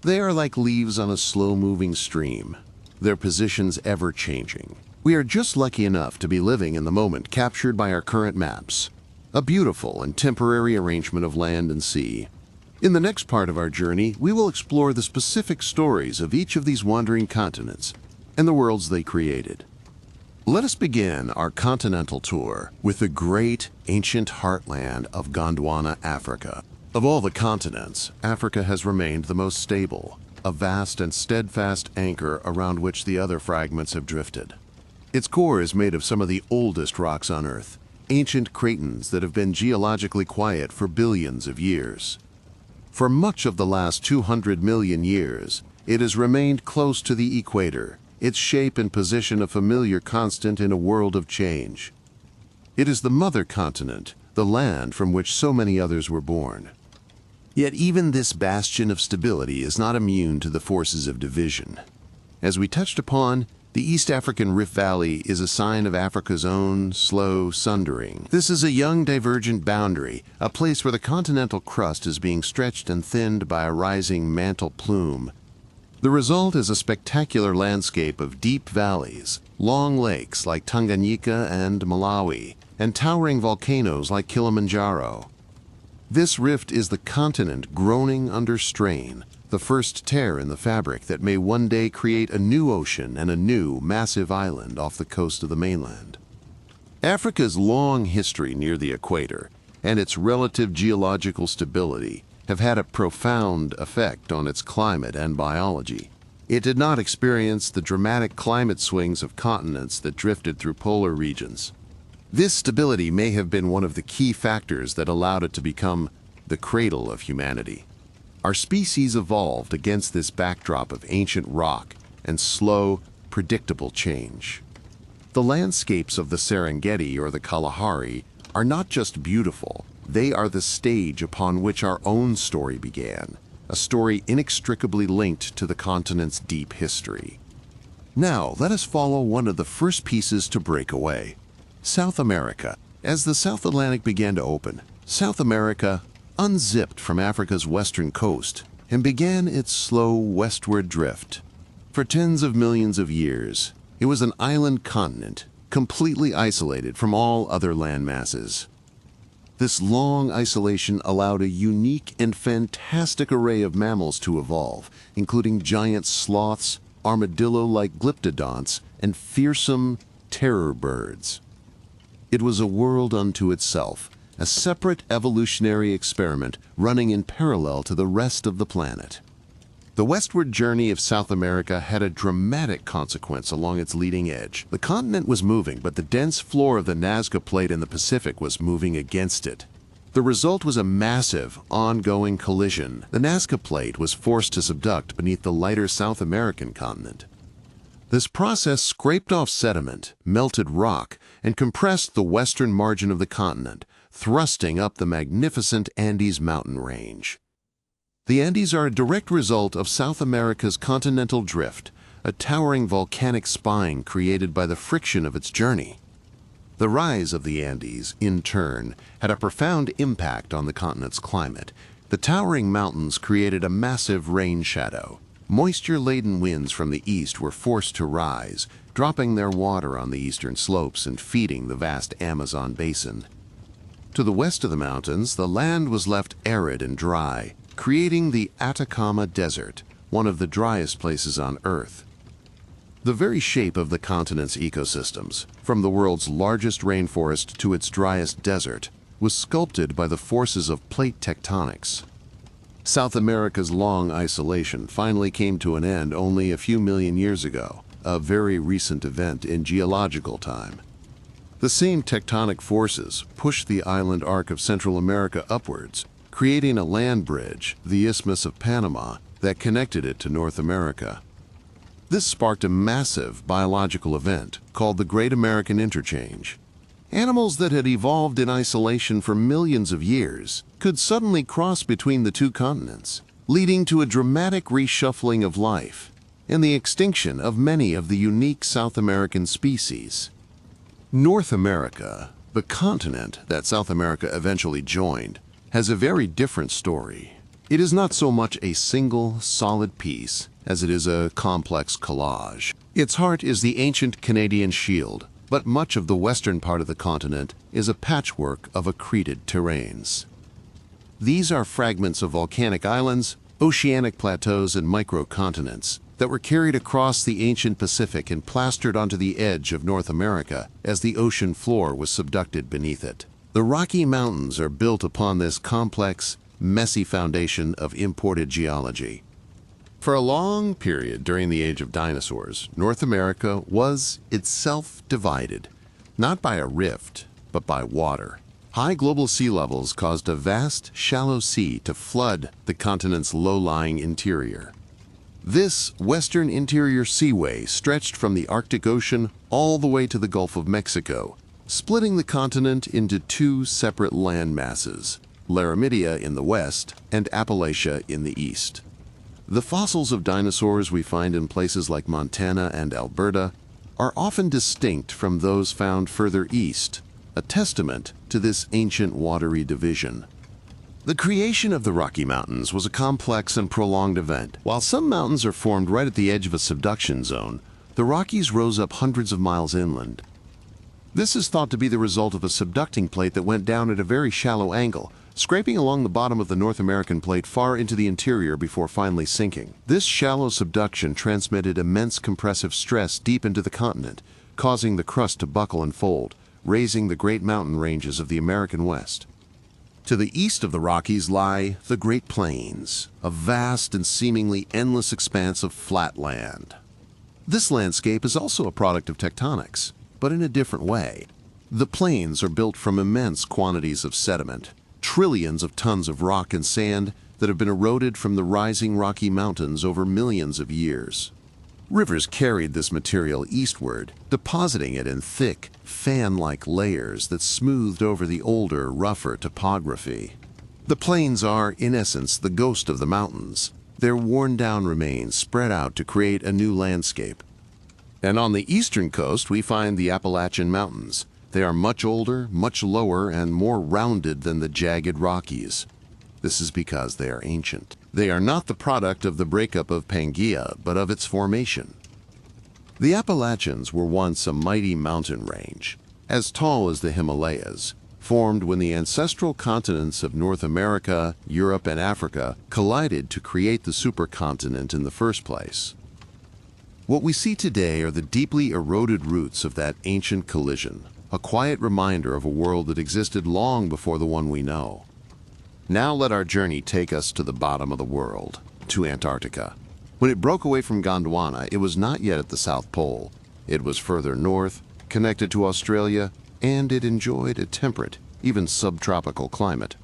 They are like leaves on a slow-moving stream, their positions ever-changing. We are just lucky enough to be living in the moment captured by our current maps, a beautiful and temporary arrangement of land and sea. In the next part of our journey, we will explore the specific stories of each of these wandering continents and the worlds they created. Let us begin our continental tour with the great ancient heartland of Gondwana, Africa. Of all the continents, Africa has remained the most stable, a vast and steadfast anchor around which the other fragments have drifted. Its core is made of some of the oldest rocks on Earth, ancient cratons that have been geologically quiet for billions of years. For much of the last 200 million years, it has remained close to the equator, its shape and position a familiar constant in a world of change. It is the mother continent, the land from which so many others were born. Yet even this bastion of stability is not immune to the forces of division. As we touched upon, the East African Rift Valley is a sign of Africa's own slow sundering. This is a young divergent boundary, a place where the continental crust is being stretched and thinned by a rising mantle plume. The result is a spectacular landscape of deep valleys, long lakes like Tanganyika and Malawi, and towering volcanoes like Kilimanjaro. This rift is the continent groaning under strain, the first tear in the fabric that may one day create a new ocean and a new, massive island off the coast of the mainland. Africa's long history near the equator and its relative geological stability have had a profound effect on its climate and biology. It did not experience the dramatic climate swings of continents that drifted through polar regions. This stability may have been one of the key factors that allowed it to become the cradle of humanity. Our species evolved against this backdrop of ancient rock and slow, predictable change. The landscapes of the Serengeti or the Kalahari are not just beautiful, they are the stage upon which our own story began, a story inextricably linked to the continent's deep history. Now, let us follow one of the first pieces to break away. South America. As the South Atlantic began to open, South America unzipped from Africa's western coast and began its slow westward drift. For tens of millions of years, it was an island continent, completely isolated from all other land masses. This long isolation allowed a unique and fantastic array of mammals to evolve, including giant sloths, armadillo-like glyptodonts, and fearsome terror birds. It was a world unto itself, a separate evolutionary experiment running in parallel to the rest of the planet. The westward journey of South America had a dramatic consequence along its leading edge. The continent was moving, but the dense floor of the Nazca Plate in the Pacific was moving against it. The result was a massive, ongoing collision. The Nazca Plate was forced to subduct beneath the lighter South American continent. This process scraped off sediment, melted rock, and compressed the western margin of the continent, thrusting up the magnificent Andes mountain range. The Andes are a direct result of South America's continental drift, a towering volcanic spine created by the friction of its journey. The rise of the Andes, in turn, had a profound impact on the continent's climate. The towering mountains created a massive rain shadow. Moisture-laden winds from the east were forced to rise, dropping their water on the eastern slopes and feeding the vast Amazon basin. To the west of the mountains, the land was left arid and dry, creating the Atacama Desert, one of the driest places on Earth. The very shape of the continent's ecosystems, from the world's largest rainforest to its driest desert, was sculpted by the forces of plate tectonics. South America's long isolation finally came to an end only a few million years ago, a very recent event in geological time. The same tectonic forces pushed the island arc of Central America upwards, creating a land bridge, the Isthmus of Panama, that connected it to North America. This sparked a massive biological event called the Great American Interchange. Animals that had evolved in isolation for millions of years could suddenly cross between the two continents, leading to a dramatic reshuffling of life and the extinction of many of the unique South American species. North America, the continent that South America eventually joined, has a very different story. It is not so much a single, solid piece as it is a complex collage. Its heart is the ancient Canadian Shield, but much of the western part of the continent is a patchwork of accreted terrains. These are fragments of volcanic islands, oceanic plateaus, and microcontinents that were carried across the ancient Pacific and plastered onto the edge of North America as the ocean floor was subducted beneath it. The Rocky Mountains are built upon this complex, messy foundation of imported geology. For a long period during the age of dinosaurs, North America was itself divided, not by a rift, but by water. High global sea levels caused a vast, shallow sea to flood the continent's low-lying interior. This western interior seaway stretched from the Arctic Ocean all the way to the Gulf of Mexico, splitting the continent into two separate land masses, Laramidia in the west and Appalachia in the east. The fossils of dinosaurs we find in places like Montana and Alberta are often distinct from those found further east, a testament to this ancient watery division. The creation of the Rocky Mountains was a complex and prolonged event. While some mountains are formed right at the edge of a subduction zone, the Rockies rose up hundreds of miles inland. This is thought to be the result of a subducting plate that went down at a very shallow angle, scraping along the bottom of the North American plate far into the interior before finally sinking. This shallow subduction transmitted immense compressive stress deep into the continent, causing the crust to buckle and fold, raising the great mountain ranges of the American West. To the east of the Rockies lie the Great Plains, a vast and seemingly endless expanse of flat land. This landscape is also a product of tectonics, but in a different way. The plains are built from immense quantities of sediment, trillions of tons of rock and sand that have been eroded from the rising Rocky Mountains over millions of years. Rivers carried this material eastward, depositing it in thick, fan-like layers that smoothed over the older, rougher topography. The plains are, in essence, the ghost of the mountains, their worn-down remains spread out to create a new landscape. And on the eastern coast, we find the Appalachian Mountains. They are much older, much lower, and more rounded than the jagged Rockies. This is because they are ancient. They are not the product of the breakup of Pangaea, but of its formation. The Appalachians were once a mighty mountain range, as tall as the Himalayas, formed when the ancestral continents of North America, Europe, and Africa collided to create the supercontinent in the first place. What we see today are the deeply eroded roots of that ancient collision, a quiet reminder of a world that existed long before the one we know. Now let our journey take us to the bottom of the world, to Antarctica. When it broke away from Gondwana, it was not yet at the South Pole. It was further north, connected to Australia, and it enjoyed a temperate, even subtropical climate.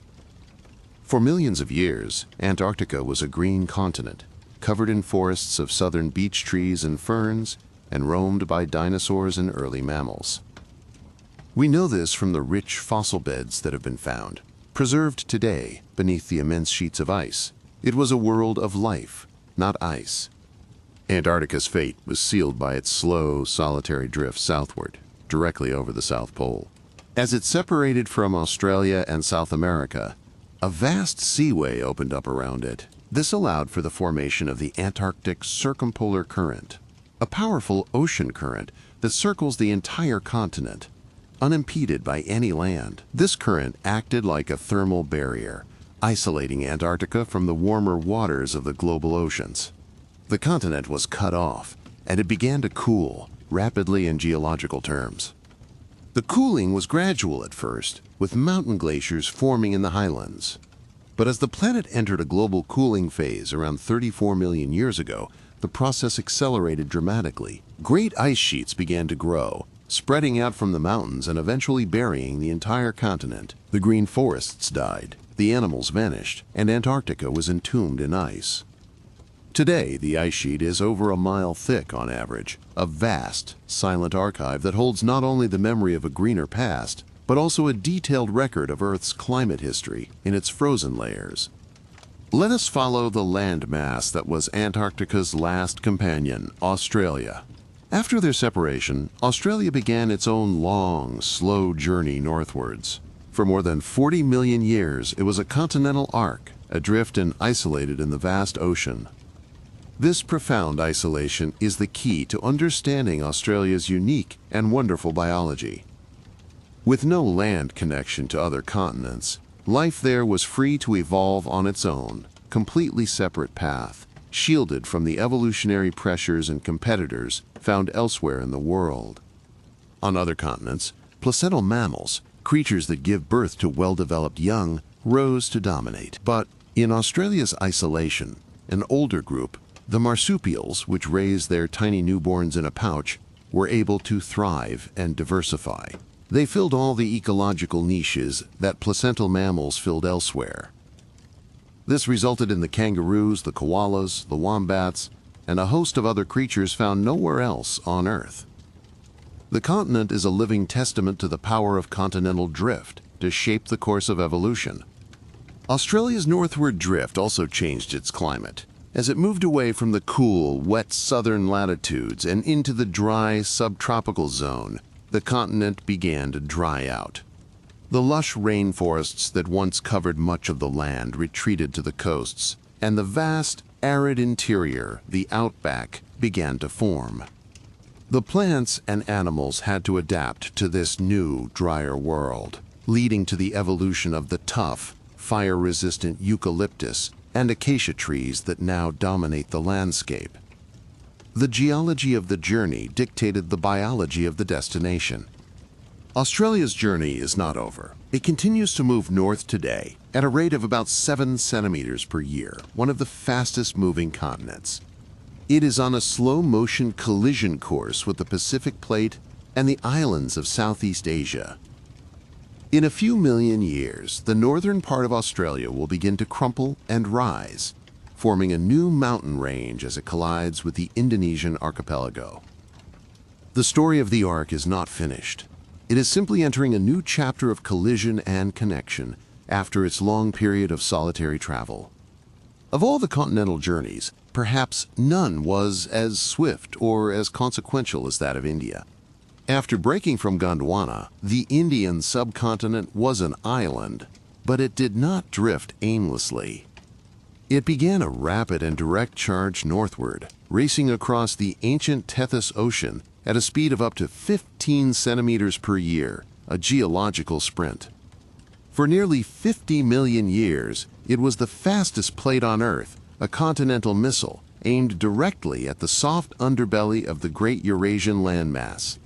For millions of years, Antarctica was a green continent, covered in forests of southern beech trees and ferns, and roamed by dinosaurs and early mammals. We know this from the rich fossil beds that have been found, preserved today beneath the immense sheets of ice. It was a world of life, not ice. Antarctica's fate was sealed by its slow, solitary drift southward, directly over the South Pole. As it separated from Australia and South America, a vast seaway opened up around it. This allowed for the formation of the Antarctic Circumpolar Current, a powerful ocean current that circles the entire continent, unimpeded by any land. This current acted like a thermal barrier, isolating Antarctica from the warmer waters of the global oceans. The continent was cut off, and it began to cool rapidly in geological terms. The cooling was gradual at first, with mountain glaciers forming in the highlands. But as the planet entered a global cooling phase around 34 million years ago, the process accelerated dramatically. Great ice sheets began to grow, spreading out from the mountains and eventually burying the entire continent. The green forests died, the animals vanished, and Antarctica was entombed in ice. Today, the ice sheet is over a mile thick on average, a vast, silent archive that holds not only the memory of a greener past, but also a detailed record of Earth's climate history in its frozen layers. Let us follow the landmass that was Antarctica's last companion, Australia. After their separation, Australia began its own long, slow journey northwards. For more than 40 million years, it was a continental arc, adrift and isolated in the vast ocean. This profound isolation is the key to understanding Australia's unique and wonderful biology. With no land connection to other continents, life there was free to evolve on its own, completely separate path, shielded from the evolutionary pressures and competitors found elsewhere in the world. On other continents, placental mammals, creatures that give birth to well-developed young, rose to dominate. But in Australia's isolation, an older group, the marsupials, which raised their tiny newborns in a pouch, were able to thrive and diversify. They filled all the ecological niches that placental mammals filled elsewhere. This resulted in the kangaroos, the koalas, the wombats, and a host of other creatures found nowhere else on Earth. The continent is a living testament to the power of continental drift to shape the course of evolution. Australia's northward drift also changed its climate. As it moved away from the cool, wet southern latitudes and into the dry subtropical zone, the continent began to dry out. The lush rainforests that once covered much of the land retreated to the coasts, and the vast, arid interior, the outback, began to form. The plants and animals had to adapt to this new, drier world, leading to the evolution of the tough, fire-resistant eucalyptus and acacia trees that now dominate the landscape. The geology of the journey dictated the biology of the destination. Australia's journey is not over. It continues to move north today at a rate of about 7 centimeters per year, one of the fastest moving continents. It is on a slow-motion collision course with the Pacific Plate and the islands of Southeast Asia. In a few million years, the northern part of Australia will begin to crumple and rise, forming a new mountain range as it collides with the Indonesian archipelago. The story of the arc is not finished. It is simply entering a new chapter of collision and connection after its long period of solitary travel. Of all the continental journeys, perhaps none was as swift or as consequential as that of India. After breaking from Gondwana, the Indian subcontinent was an island, but it did not drift aimlessly. It began a rapid and direct charge northward, racing across the ancient Tethys Ocean at a speed of up to 15 centimeters per year, a geological sprint. For nearly 50 million years, it was the fastest plate on Earth, a continental missile aimed directly at the soft underbelly of the great Eurasian landmass.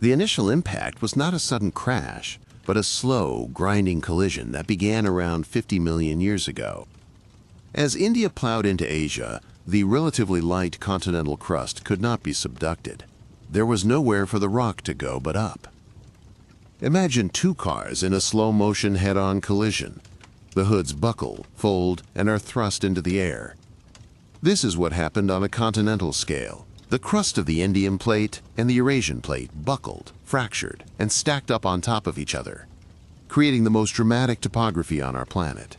The initial impact was not a sudden crash, but a slow, grinding collision that began around 50 million years ago. As India plowed into Asia, the relatively light continental crust could not be subducted. There was nowhere for the rock to go but up. Imagine two cars in a slow-motion head-on collision. The hoods buckle, fold, and are thrust into the air. This is what happened on a continental scale. The crust of the Indian plate and the Eurasian plate buckled, fractured, and stacked up on top of each other, creating the most dramatic topography on our planet.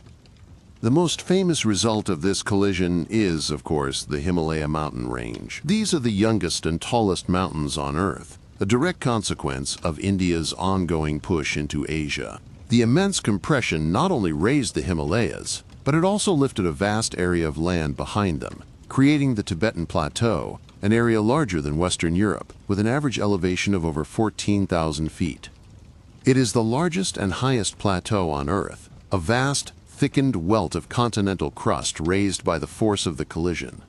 The most famous result of this collision is, of course, the Himalaya mountain range. These are the youngest and tallest mountains on Earth, a direct consequence of India's ongoing push into Asia. The immense compression not only raised the Himalayas, but it also lifted a vast area of land behind them, creating the Tibetan Plateau, an area larger than Western Europe, with an average elevation of over 14,000 feet. It is the largest and highest plateau on Earth, a vast, thickened welt of continental crust raised by the force of the collision.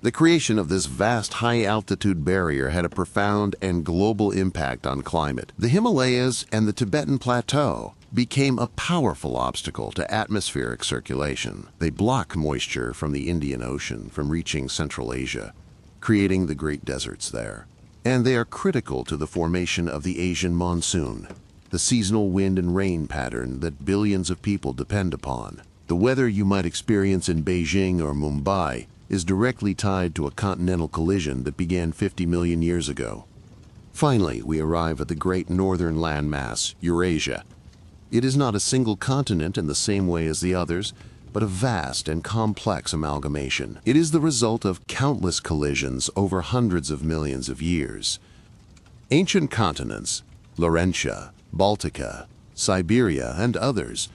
The creation of this vast high-altitude barrier had a profound and global impact on climate. The Himalayas and the Tibetan Plateau became a powerful obstacle to atmospheric circulation. They block moisture from the Indian Ocean from reaching Central Asia, creating the great deserts there. And they are critical to the formation of the Asian monsoon, the seasonal wind and rain pattern that billions of people depend upon. The weather you might experience in Beijing or Mumbai is directly tied to a continental collision that began 50 million years ago. Finally, we arrive at the great northern landmass, Eurasia. It is not a single continent in the same way as the others, but a vast and complex amalgamation. It is the result of countless collisions over hundreds of millions of years. Ancient continents, Laurentia, Baltica, Siberia, and others,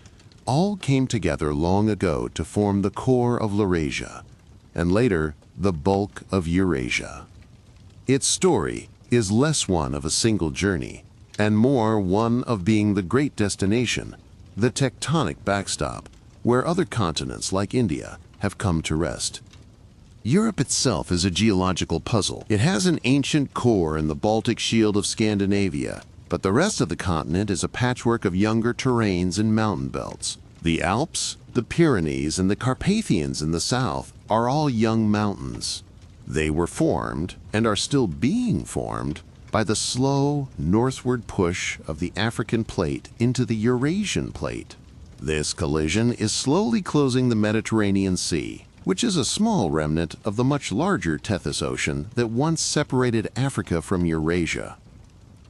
all came together long ago to form the core of Laurasia, and later the bulk of Eurasia. Its story is less one of a single journey, and more one of being the great destination, the tectonic backstop, where other continents like India have come to rest. Europe itself is a geological puzzle. It has an ancient core in the Baltic Shield of Scandinavia, but the rest of the continent is a patchwork of younger terrains and mountain belts. The Alps, the Pyrenees, and the Carpathians in the south are all young mountains. They were formed, and are still being formed, by the slow northward push of the African plate into the Eurasian plate. This collision is slowly closing the Mediterranean Sea, which is a small remnant of the much larger Tethys Ocean that once separated Africa from Eurasia.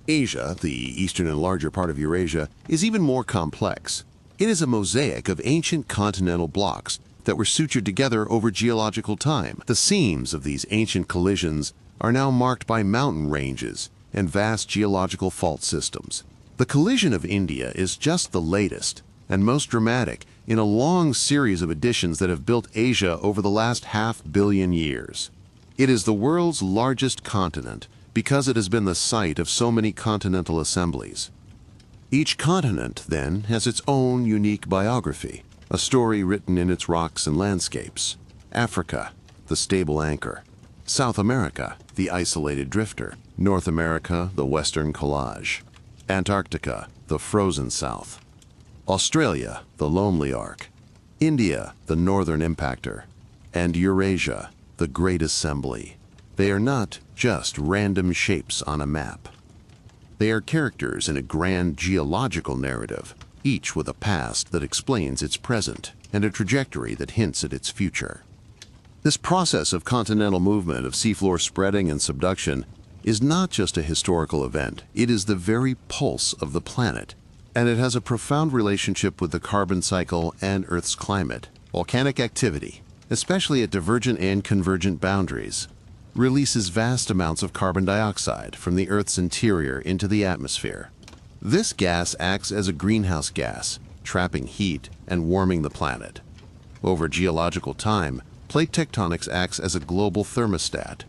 Asia, the eastern and larger part of Eurasia, is even more complex. It is a mosaic of ancient continental blocks that were sutured together over geological time. The seams of these ancient collisions are now marked by mountain ranges and vast geological fault systems. The collision of India is just the latest and most dramatic in a long series of additions that have built Asia over the last 500 million years. It is the world's largest continent because it has been the site of so many continental assemblies. Each continent, then, has its own unique biography, a story written in its rocks and landscapes. Africa, the stable anchor. South America, the isolated drifter. North America, the western collage. Antarctica, the frozen south. Australia, the lonely ark. India, the northern impactor. And Eurasia, the great assembly. They are not just random shapes on a map. They are characters in a grand geological narrative, each with a past that explains its present and a trajectory that hints at its future. This process of continental movement, of seafloor spreading and subduction, is not just a historical event. It is the very pulse of the planet, and it has a profound relationship with the carbon cycle and Earth's climate. Volcanic activity, especially at divergent and convergent boundaries, releases vast amounts of carbon dioxide from the Earth's interior into the atmosphere. This gas acts as a greenhouse gas, trapping heat and warming the planet. Over geological time, plate tectonics acts as a global thermostat.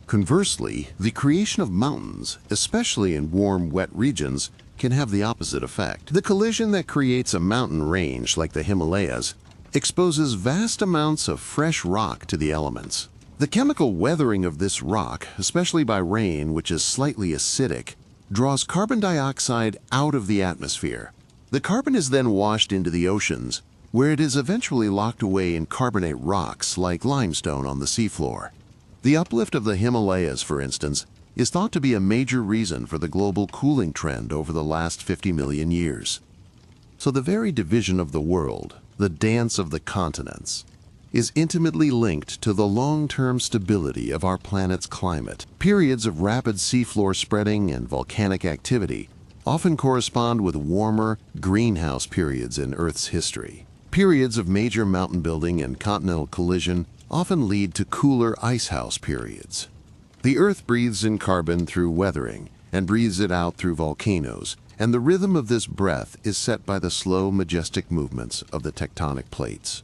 Conversely, the creation of mountains, especially in warm, wet regions, can have the opposite effect. The collision that creates a mountain range like the Himalayas exposes vast amounts of fresh rock to the elements. The chemical weathering of this rock, especially by rain, which is slightly acidic, draws carbon dioxide out of the atmosphere. The carbon is then washed into the oceans, where it is eventually locked away in carbonate rocks like limestone on the seafloor. The uplift of the Himalayas, for instance, is thought to be a major reason for the global cooling trend over the last 50 million years. So the very division of the world, the dance of the continents, is intimately linked to the long-term stability of our planet's climate. Periods of rapid seafloor spreading and volcanic activity often correspond with warmer, greenhouse periods in Earth's history. Periods of major mountain building and continental collision often lead to cooler icehouse periods. The Earth breathes in carbon through weathering and breathes it out through volcanoes, and the rhythm of this breath is set by the slow, majestic movements of the tectonic plates.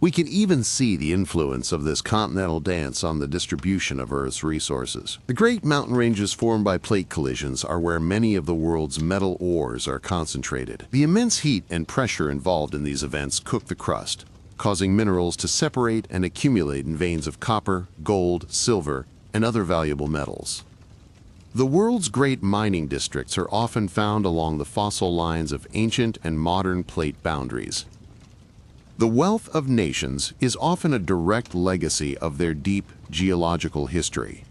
We can even see the influence of this continental dance on the distribution of Earth's resources. The great mountain ranges formed by plate collisions are where many of the world's metal ores are concentrated. The immense heat and pressure involved in these events cook the crust, causing minerals to separate and accumulate in veins of copper, gold, silver, and other valuable metals. The world's great mining districts are often found along the fossil lines of ancient and modern plate boundaries. The wealth of nations is often a direct legacy of their deep geological history.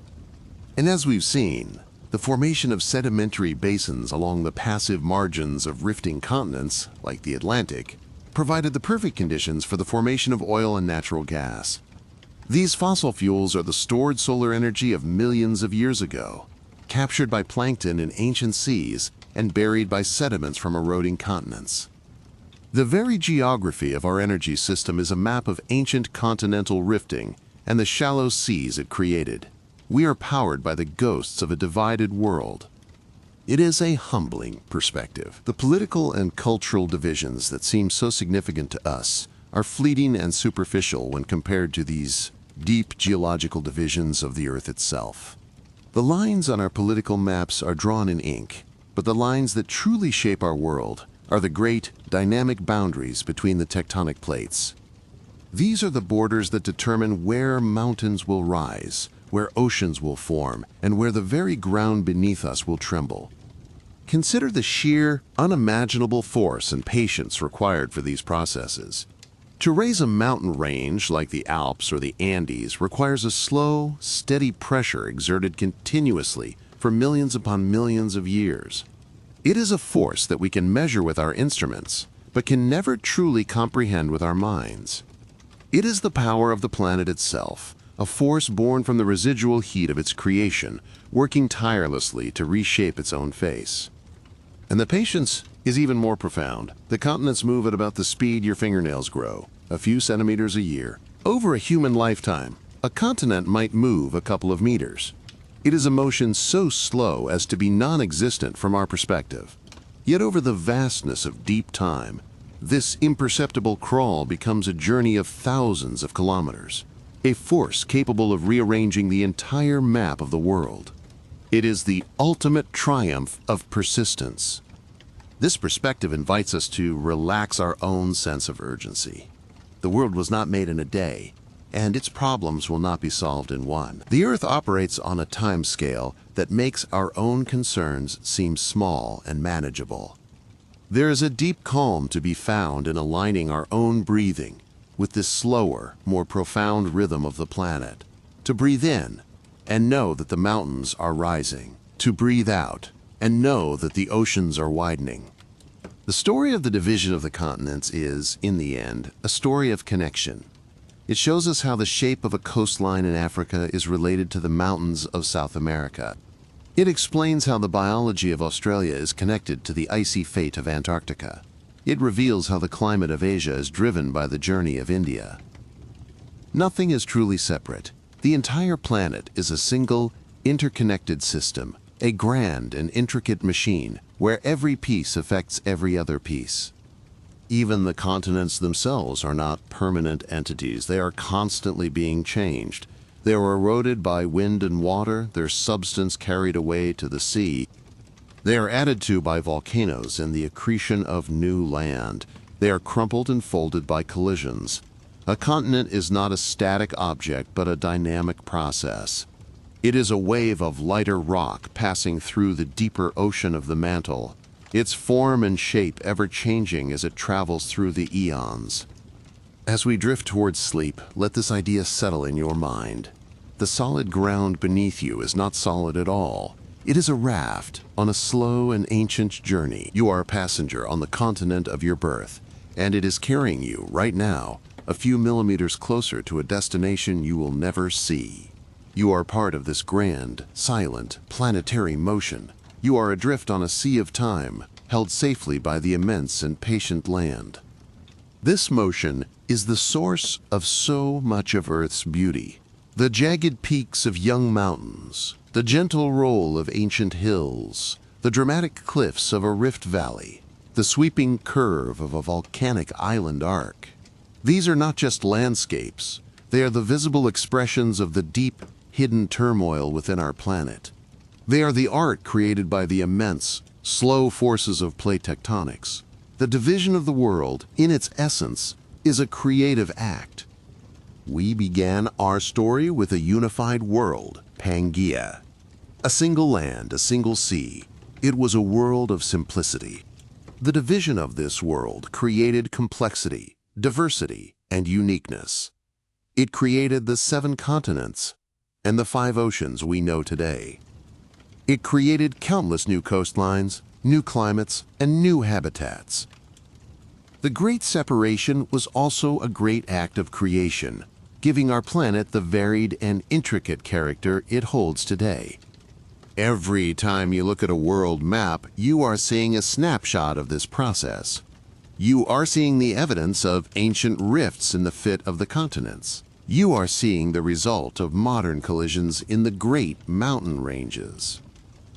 And as we've seen, the formation of sedimentary basins along the passive margins of rifting continents, like the Atlantic, provided the perfect conditions for the formation of oil and natural gas. These fossil fuels are the stored solar energy of millions of years ago, captured by plankton in ancient seas and buried by sediments from eroding continents. The very geography of our energy system is a map of ancient continental rifting and the shallow seas it created. We are powered by the ghosts of a divided world. It is a humbling perspective. The political and cultural divisions that seem so significant to us are fleeting and superficial when compared to these deep geological divisions of the Earth itself. The lines on our political maps are drawn in ink, but the lines that truly shape our world are the great, dynamic boundaries between the tectonic plates. These are the borders that determine where mountains will rise, where oceans will form, and where the very ground beneath us will tremble. Consider the sheer, unimaginable force and patience required for these processes. To raise a mountain range like the Alps or the Andes requires a slow, steady pressure exerted continuously for millions upon millions of years. It is a force that we can measure with our instruments, but can never truly comprehend with our minds. It is the power of the planet itself, a force born from the residual heat of its creation, working tirelessly to reshape its own face. And the patience is even more profound. The continents move at about the speed your fingernails grow, a few centimeters a year. Over a human lifetime, a continent might move a couple of meters. It is a motion so slow as to be non-existent from our perspective. Yet over the vastness of deep time, this imperceptible crawl becomes a journey of thousands of kilometers, a force capable of rearranging the entire map of the world. It is the ultimate triumph of persistence. This perspective invites us to relax our own sense of urgency. The world was not made in a day, and its problems will not be solved in one. The Earth operates on a time scale that makes our own concerns seem small and manageable. There is a deep calm to be found in aligning our own breathing with this slower, more profound rhythm of the planet. To breathe in and know that the mountains are rising. To breathe out and know that the oceans are widening. The story of the division of the continents is, in the end, a story of connection. It shows us how the shape of a coastline in Africa is related to the mountains of South America. It explains how the biology of Australia is connected to the icy fate of Antarctica. It reveals how the climate of Asia is driven by the journey of India. Nothing is truly separate. The entire planet is a single, interconnected system, a grand and intricate machine where every piece affects every other piece. Even the continents themselves are not permanent entities. They are constantly being changed. They are eroded by wind and water, their substance carried away to the sea. They are added to by volcanoes and the accretion of new land. They are crumpled and folded by collisions. A continent is not a static object, but a dynamic process. It is a wave of lighter rock passing through the deeper ocean of the mantle, its form and shape ever-changing as it travels through the eons. As we drift towards sleep, let this idea settle in your mind. The solid ground beneath you is not solid at all. It is a raft on a slow and ancient journey. You are a passenger on the continent of your birth, and it is carrying you, right now, a few millimeters closer to a destination you will never see. You are part of this grand, silent, planetary motion. You are adrift on a sea of time, held safely by the immense and patient land. This motion is the source of so much of Earth's beauty. The jagged peaks of young mountains, the gentle roll of ancient hills, the dramatic cliffs of a rift valley, the sweeping curve of a volcanic island arc. These are not just landscapes, they are the visible expressions of the deep, hidden turmoil within our planet. They are the art created by the immense, slow forces of plate tectonics. The division of the world, in its essence, is a creative act. We began our story with a unified world, Pangaea. A single land, a single sea. It was a world of simplicity. The division of this world created complexity, diversity, and uniqueness. It created the 7 continents and the 5 oceans we know today. It created countless new coastlines, new climates, and new habitats. The Great Separation was also a great act of creation, giving our planet the varied and intricate character it holds today. Every time you look at a world map, you are seeing a snapshot of this process. You are seeing the evidence of ancient rifts in the fit of the continents. You are seeing the result of modern collisions in the great mountain ranges.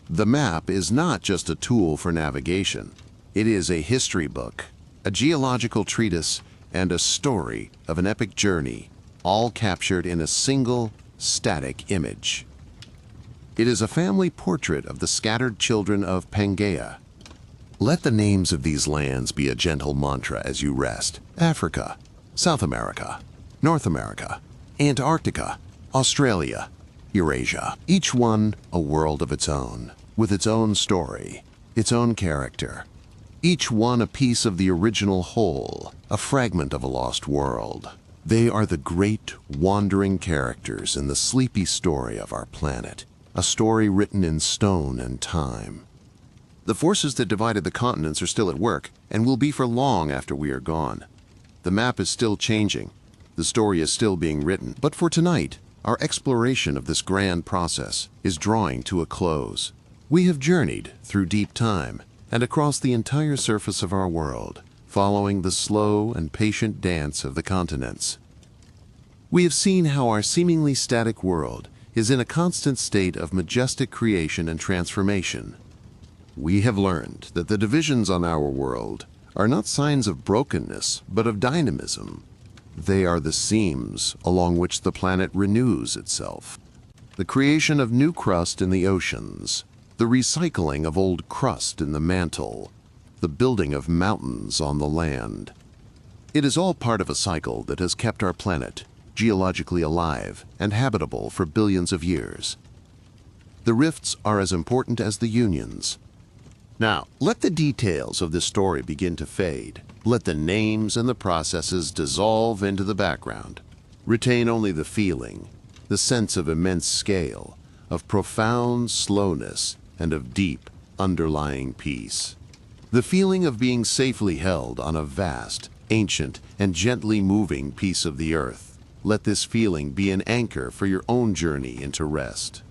The map is not just a tool for navigation. It is a history book, a geological treatise, and a story of an epic journey, all captured in a single, static image. It is a family portrait of the scattered children of Pangaea. Let the names of these lands be a gentle mantra as you rest. Africa, South America, North America, Antarctica, Australia, Eurasia. Each one a world of its own, with its own story, its own character. Each one a piece of the original whole, a fragment of a lost world. They are the great, wandering characters in the sleepy story of our planet, a story written in stone and time. The forces that divided the continents are still at work and will be for long after we are gone. The map is still changing. The story is still being written. But for tonight, our exploration of this grand process is drawing to a close. We have journeyed through deep time and across the entire surface of our world, following the slow and patient dance of the continents. We have seen how our seemingly static world is in a constant state of majestic creation and transformation. We have learned that the divisions on our world are not signs of brokenness, but of dynamism. They are the seams along which the planet renews itself. The creation of new crust in the oceans, the recycling of old crust in the mantle, the building of mountains on the land. It is all part of a cycle that has kept our planet geologically alive and habitable for billions of years. The rifts are as important as the unions. Now, let the details of this story begin to fade. Let the names and the processes dissolve into the background. Retain only the feeling, the sense of immense scale, of profound slowness, and of deep, underlying peace. The feeling of being safely held on a vast, ancient, and gently moving piece of the earth. Let this feeling be an anchor for your own journey into rest.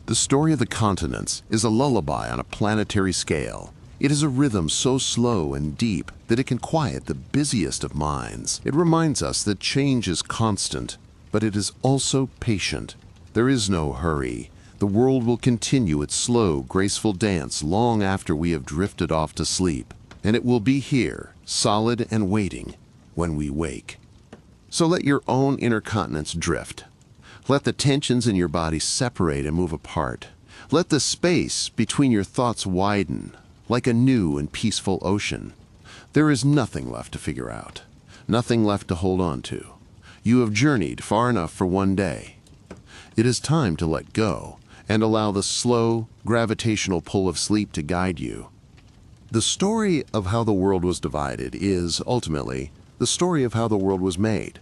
The story of the continents is a lullaby on a planetary scale. It is a rhythm so slow and deep that it can quiet the busiest of minds. It reminds us that change is constant, but it is also patient. There is no hurry. The world will continue its slow, graceful dance long after we have drifted off to sleep, and it will be here, solid and waiting, when we wake. So let your own inner continents drift. Let the tensions in your body separate and move apart. Let the space between your thoughts widen, like a new and peaceful ocean. There is nothing left to figure out, nothing left to hold on to. You have journeyed far enough for one day. It is time to let go and allow the slow, gravitational pull of sleep to guide you. The story of how the world was divided is, ultimately, the story of how the world was made.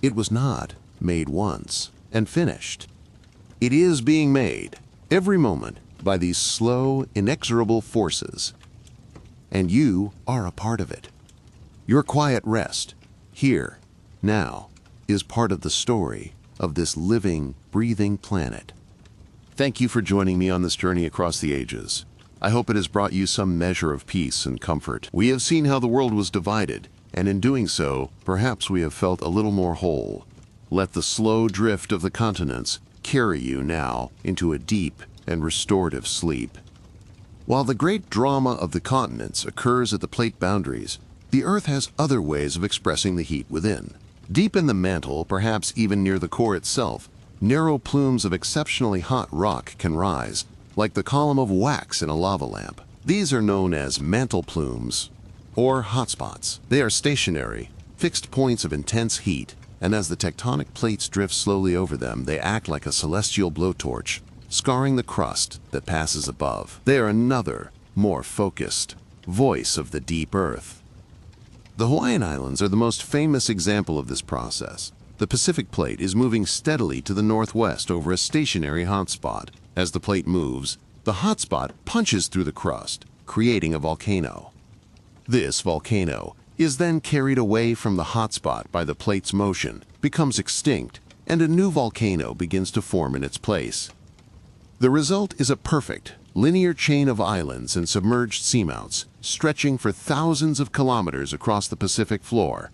It was not made once and finished. It is being made, every moment, by these slow, inexorable forces. And you are a part of it. Your quiet rest, here, now, is part of the story of this living, breathing planet. Thank you for joining me on this journey across the ages. I hope it has brought you some measure of peace and comfort. We have seen how the world was divided, and in doing so, perhaps we have felt a little more whole. Let the slow drift of the continents carry you now into a deep and restorative sleep. While the great drama of the continents occurs at the plate boundaries, the Earth has other ways of expressing the heat within. Deep in the mantle, perhaps even near the core itself, narrow plumes of exceptionally hot rock can rise, like the column of wax in a lava lamp. These are known as mantle plumes, or hotspots. They are stationary, fixed points of intense heat, and as the tectonic plates drift slowly over them, they act like a celestial blowtorch, scarring the crust that passes above. They are another, more focused, voice of the deep Earth. The Hawaiian Islands are the most famous example of this process. The Pacific Plate is moving steadily to the northwest over a stationary hotspot. As the plate moves, the hotspot punches through the crust, creating a volcano. This volcano is then carried away from the hotspot by the plate's motion, becomes extinct, and a new volcano begins to form in its place. The result is a perfect, linear chain of islands and submerged seamounts, stretching for thousands of kilometers across the Pacific floor.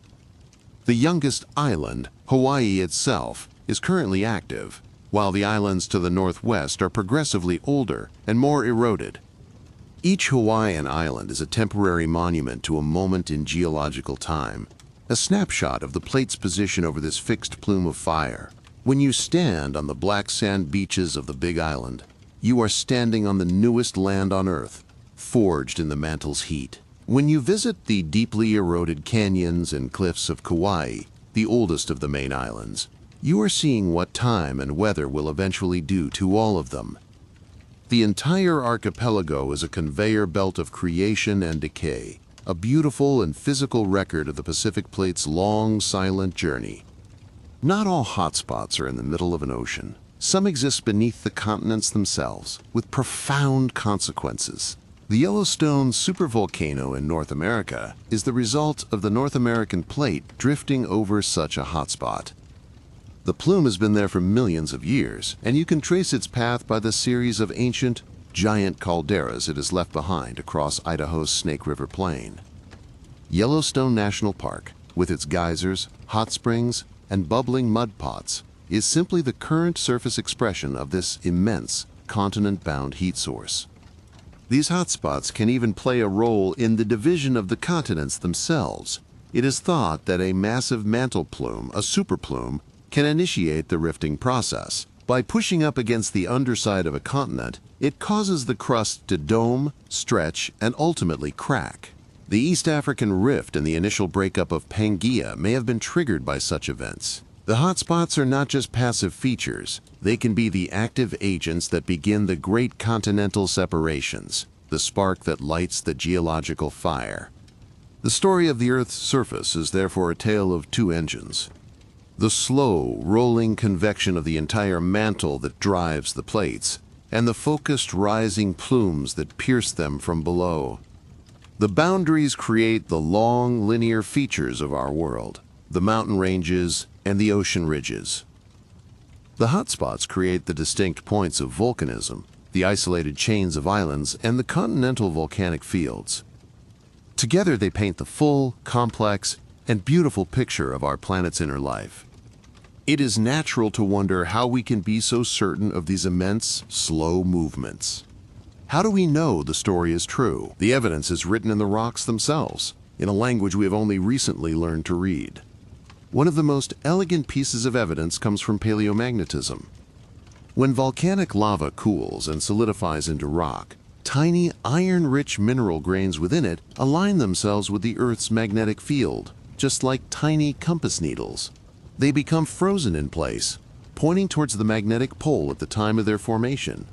The youngest island, Hawaii itself, is currently active, while the islands to the northwest are progressively older and more eroded. Each Hawaiian island is a temporary monument to a moment in geological time, a snapshot of the plate's position over this fixed plume of fire. When you stand on the black sand beaches of the Big Island, you are standing on the newest land on Earth, forged in the mantle's heat. When you visit the deeply eroded canyons and cliffs of Kauai, the oldest of the main islands, you are seeing what time and weather will eventually do to all of them. The entire archipelago is a conveyor belt of creation and decay, a beautiful and physical record of the Pacific Plate's long, silent journey. Not all hotspots are in the middle of an ocean. Some exist beneath the continents themselves, with profound consequences. The Yellowstone supervolcano in North America is the result of the North American plate drifting over such a hotspot. The plume has been there for millions of years, and you can trace its path by the series of ancient, giant calderas it has left behind across Idaho's Snake River Plain. Yellowstone National Park, with its geysers, hot springs, and bubbling mud pots, is simply the current surface expression of this immense, continent-bound heat source. These hotspots can even play a role in the division of the continents themselves. It is thought that a massive mantle plume, a superplume, can initiate the rifting process. By pushing up against the underside of a continent, it causes the crust to dome, stretch, and ultimately crack. The East African rift and the initial breakup of Pangaea may have been triggered by such events. The hotspots are not just passive features. They can be the active agents that begin the great continental separations, the spark that lights the geological fire. The story of the Earth's surface is therefore a tale of two engines. The slow, rolling convection of the entire mantle that drives the plates, and the focused rising plumes that pierce them from below. The boundaries create the long, linear features of our world, the mountain ranges and the ocean ridges. The hotspots create the distinct points of volcanism, the isolated chains of islands, and the continental volcanic fields. Together they paint the full, complex, and beautiful picture of our planet's inner life. It is natural to wonder how we can be so certain of these immense, slow movements. How do we know the story is true? The evidence is written in the rocks themselves, in a language we have only recently learned to read. One of the most elegant pieces of evidence comes from paleomagnetism. When volcanic lava cools and solidifies into rock, tiny iron-rich mineral grains within it align themselves with the Earth's magnetic field, just like tiny compass needles. They become frozen in place, pointing towards the magnetic pole at the time of their formation.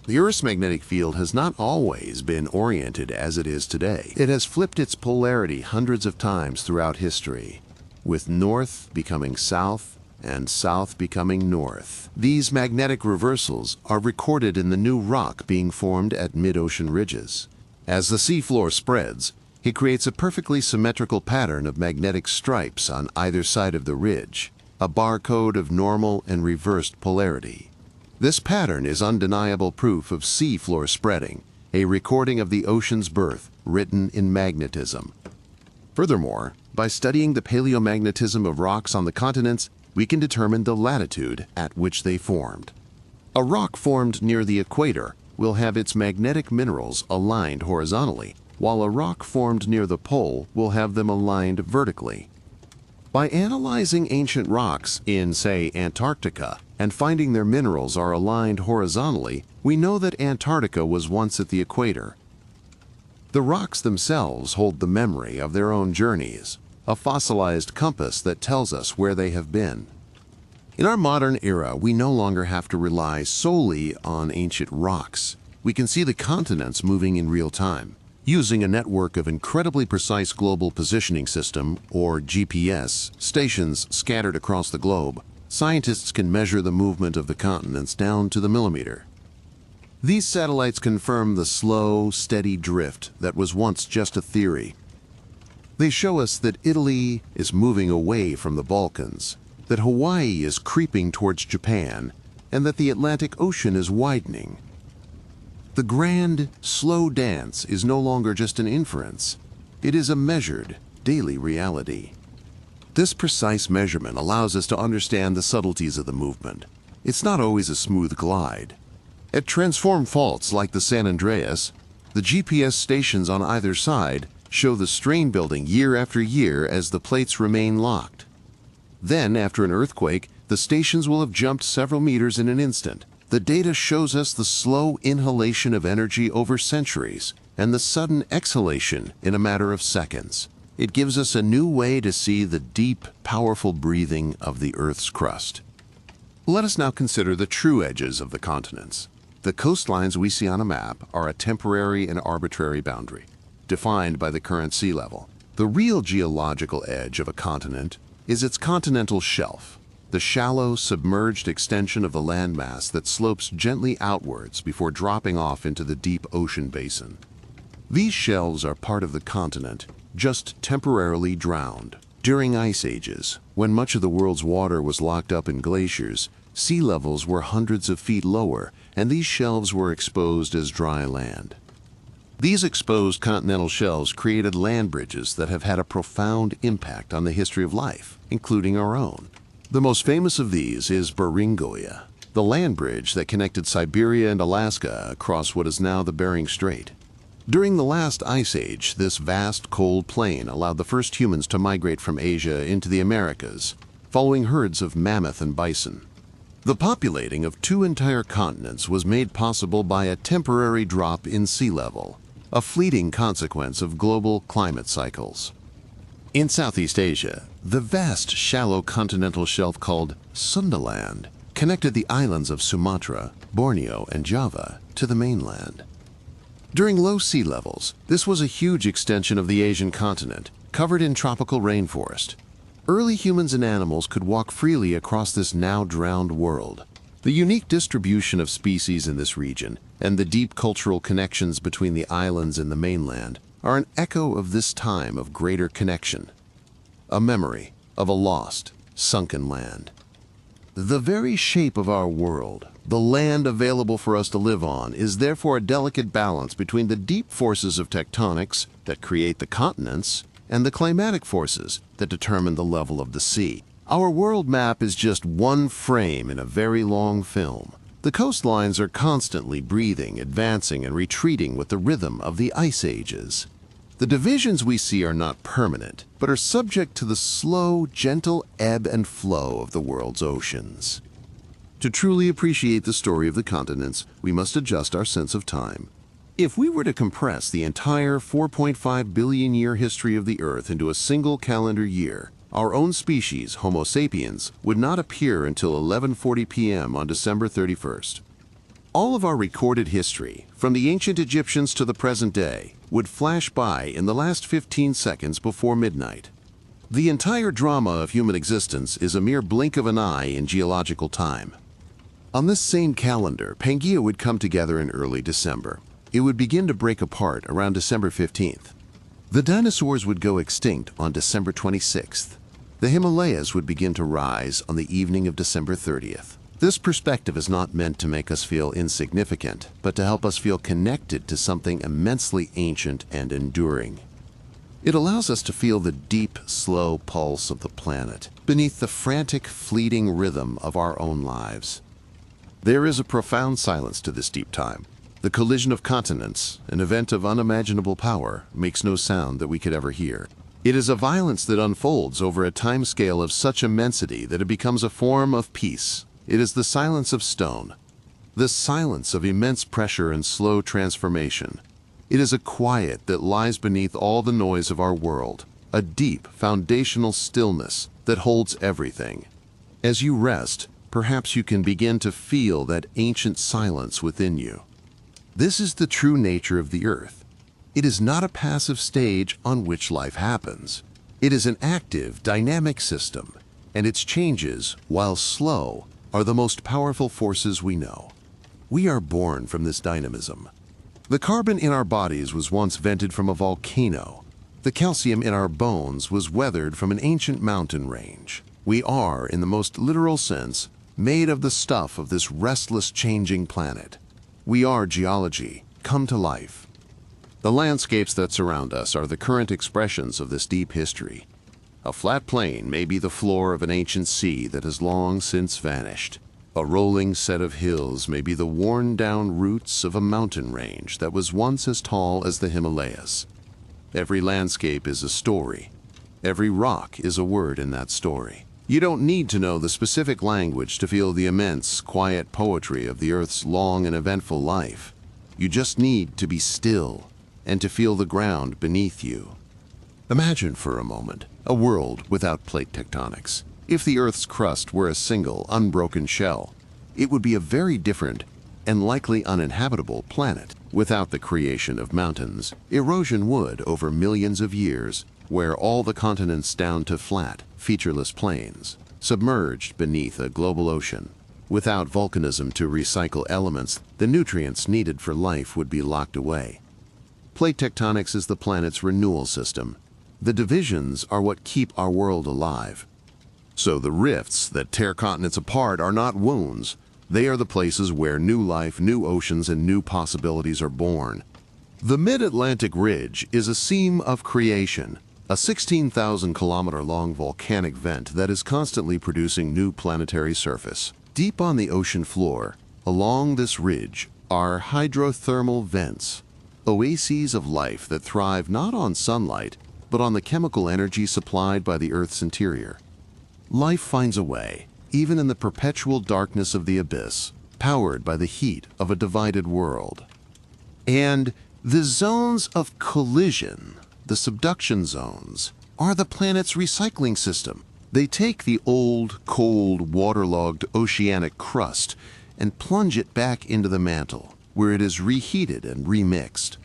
The Earth's magnetic field has not always been oriented as it is today. It has flipped its polarity hundreds of times throughout history, with north becoming south and south becoming north. These magnetic reversals are recorded in the new rock being formed at mid-ocean ridges. As the seafloor spreads, it creates a perfectly symmetrical pattern of magnetic stripes on either side of the ridge, a barcode of normal and reversed polarity. This pattern is undeniable proof of seafloor spreading, a recording of the ocean's birth written in magnetism. Furthermore, By studying the paleomagnetism of rocks on the continents, we can determine the latitude at which they formed. A rock formed near the equator will have its magnetic minerals aligned horizontally, while a rock formed near the pole will have them aligned vertically. By analyzing ancient rocks in, say, Antarctica, and finding their minerals are aligned horizontally, we know that Antarctica was once at the equator. The rocks themselves hold the memory of their own journeys, a fossilized compass that tells us where they have been. In our modern era, we no longer have to rely solely on ancient rocks. We can see the continents moving in real time. Using a network of incredibly precise global positioning system, or GPS, stations scattered across the globe, scientists can measure the movement of the continents down to the millimeter. These satellites confirm the slow, steady drift that was once just a theory. They show us that Italy is moving away from the Balkans, that Hawaii is creeping towards Japan, and that the Atlantic Ocean is widening. The grand, slow dance is no longer just an inference. It is a measured, daily reality. This precise measurement allows us to understand the subtleties of the movement. It's not always a smooth glide. At transform faults like the San Andreas, the GPS stations on either side show the strain building year after year as the plates remain locked. Then, after an earthquake, the stations will have jumped several meters in an instant. The data shows us the slow inhalation of energy over centuries and the sudden exhalation in a matter of seconds. It gives us a new way to see the deep, powerful breathing of the Earth's crust. Let us now consider the true edges of the continents. The coastlines we see on a map are a temporary and arbitrary boundary, defined by the current sea level. The real geological edge of a continent is its continental shelf, the shallow, submerged extension of the landmass that slopes gently outwards before dropping off into the deep ocean basin. These shelves are part of the continent, just temporarily drowned. During ice ages, when much of the world's water was locked up in glaciers, sea levels were hundreds of feet lower, and these shelves were exposed as dry land. These exposed continental shelves created land bridges that have had a profound impact on the history of life, including our own. The most famous of these is Pangaea, the land bridge that connected Siberia and Alaska across what is now the Bering Strait. During the last ice age, this vast cold plain allowed the first humans to migrate from Asia into the Americas, following herds of mammoth and bison. The populating of two entire continents was made possible by a temporary drop in sea level, a fleeting consequence of global climate cycles. In Southeast Asia, the vast shallow continental shelf called Sundaland connected the islands of Sumatra, Borneo, and Java to the mainland. During low sea levels, this was a huge extension of the Asian continent, covered in tropical rainforest. Early humans and animals could walk freely across this now drowned world. The unique distribution of species in this region and the deep cultural connections between the islands and the mainland are an echo of this time of greater connection, a memory of a lost, sunken land. The very shape of our world, the land available for us to live on, is therefore a delicate balance between the deep forces of tectonics that create the continents and the climatic forces that determine the level of the sea. Our world map is just one frame in a very long film. The coastlines are constantly breathing, advancing, and retreating with the rhythm of the ice ages. The divisions we see are not permanent, but are subject to the slow, gentle ebb and flow of the world's oceans. To truly appreciate the story of the continents, we must adjust our sense of time. If we were to compress the entire 4.5 billion year history of the Earth into a single calendar year, our own species, Homo sapiens, would not appear until 11:40 p.m. on December 31st. All of our recorded history, from the ancient Egyptians to the present day, would flash by in the last 15 seconds before midnight. The entire drama of human existence is a mere blink of an eye in geological time. On this same calendar, Pangaea would come together in early December. It would begin to break apart around December 15th. The dinosaurs would go extinct on December 26th. The Himalayas would begin to rise on the evening of December 30th. This perspective is not meant to make us feel insignificant, but to help us feel connected to something immensely ancient and enduring. It allows us to feel the deep, slow pulse of the planet beneath the frantic, fleeting rhythm of our own lives. There is a profound silence to this deep time. The collision of continents, an event of unimaginable power, makes no sound that we could ever hear. It is a violence that unfolds over a timescale of such immensity that it becomes a form of peace. It is the silence of stone, the silence of immense pressure and slow transformation. It is a quiet that lies beneath all the noise of our world, a deep, foundational stillness that holds everything. As you rest, perhaps you can begin to feel that ancient silence within you. This is the true nature of the Earth. It is not a passive stage on which life happens. It is an active, dynamic system, and its changes, while slow, are the most powerful forces we know. We are born from this dynamism. The carbon in our bodies was once vented from a volcano. The calcium in our bones was weathered from an ancient mountain range. We are, in the most literal sense, made of the stuff of this restless, changing planet. We are geology, come to life. The landscapes that surround us are the current expressions of this deep history. A flat plain may be the floor of an ancient sea that has long since vanished. A rolling set of hills may be the worn-down roots of a mountain range that was once as tall as the Himalayas. Every landscape is a story. Every rock is a word in that story. You don't need to know the specific language to feel the immense, quiet poetry of the Earth's long and eventful life. You just need to be still and to feel the ground beneath you. Imagine for a moment a world without plate tectonics. If the Earth's crust were a single, unbroken shell, it would be a very different and likely uninhabitable planet. Without the creation of mountains, erosion would, over millions of years, wear all the continents down to flat, featureless plains, submerged beneath a global ocean. Without volcanism to recycle elements, the nutrients needed for life would be locked away. Plate tectonics is the planet's renewal system. The divisions are what keep our world alive. So the rifts that tear continents apart are not wounds. They are the places where new life, new oceans, and new possibilities are born. The Mid-Atlantic Ridge is a seam of creation, a 16,000-kilometer-long volcanic vent that is constantly producing new planetary surface. Deep on the ocean floor, along this ridge, are hydrothermal vents, oases of life that thrive not on sunlight, but on the chemical energy supplied by the Earth's interior. Life finds a way, even in the perpetual darkness of the abyss, powered by the heat of a divided world. And the zones of collision, the subduction zones, are the planet's recycling system. They take the old, cold, waterlogged oceanic crust and plunge it back into the mantle, where it is reheated and remixed.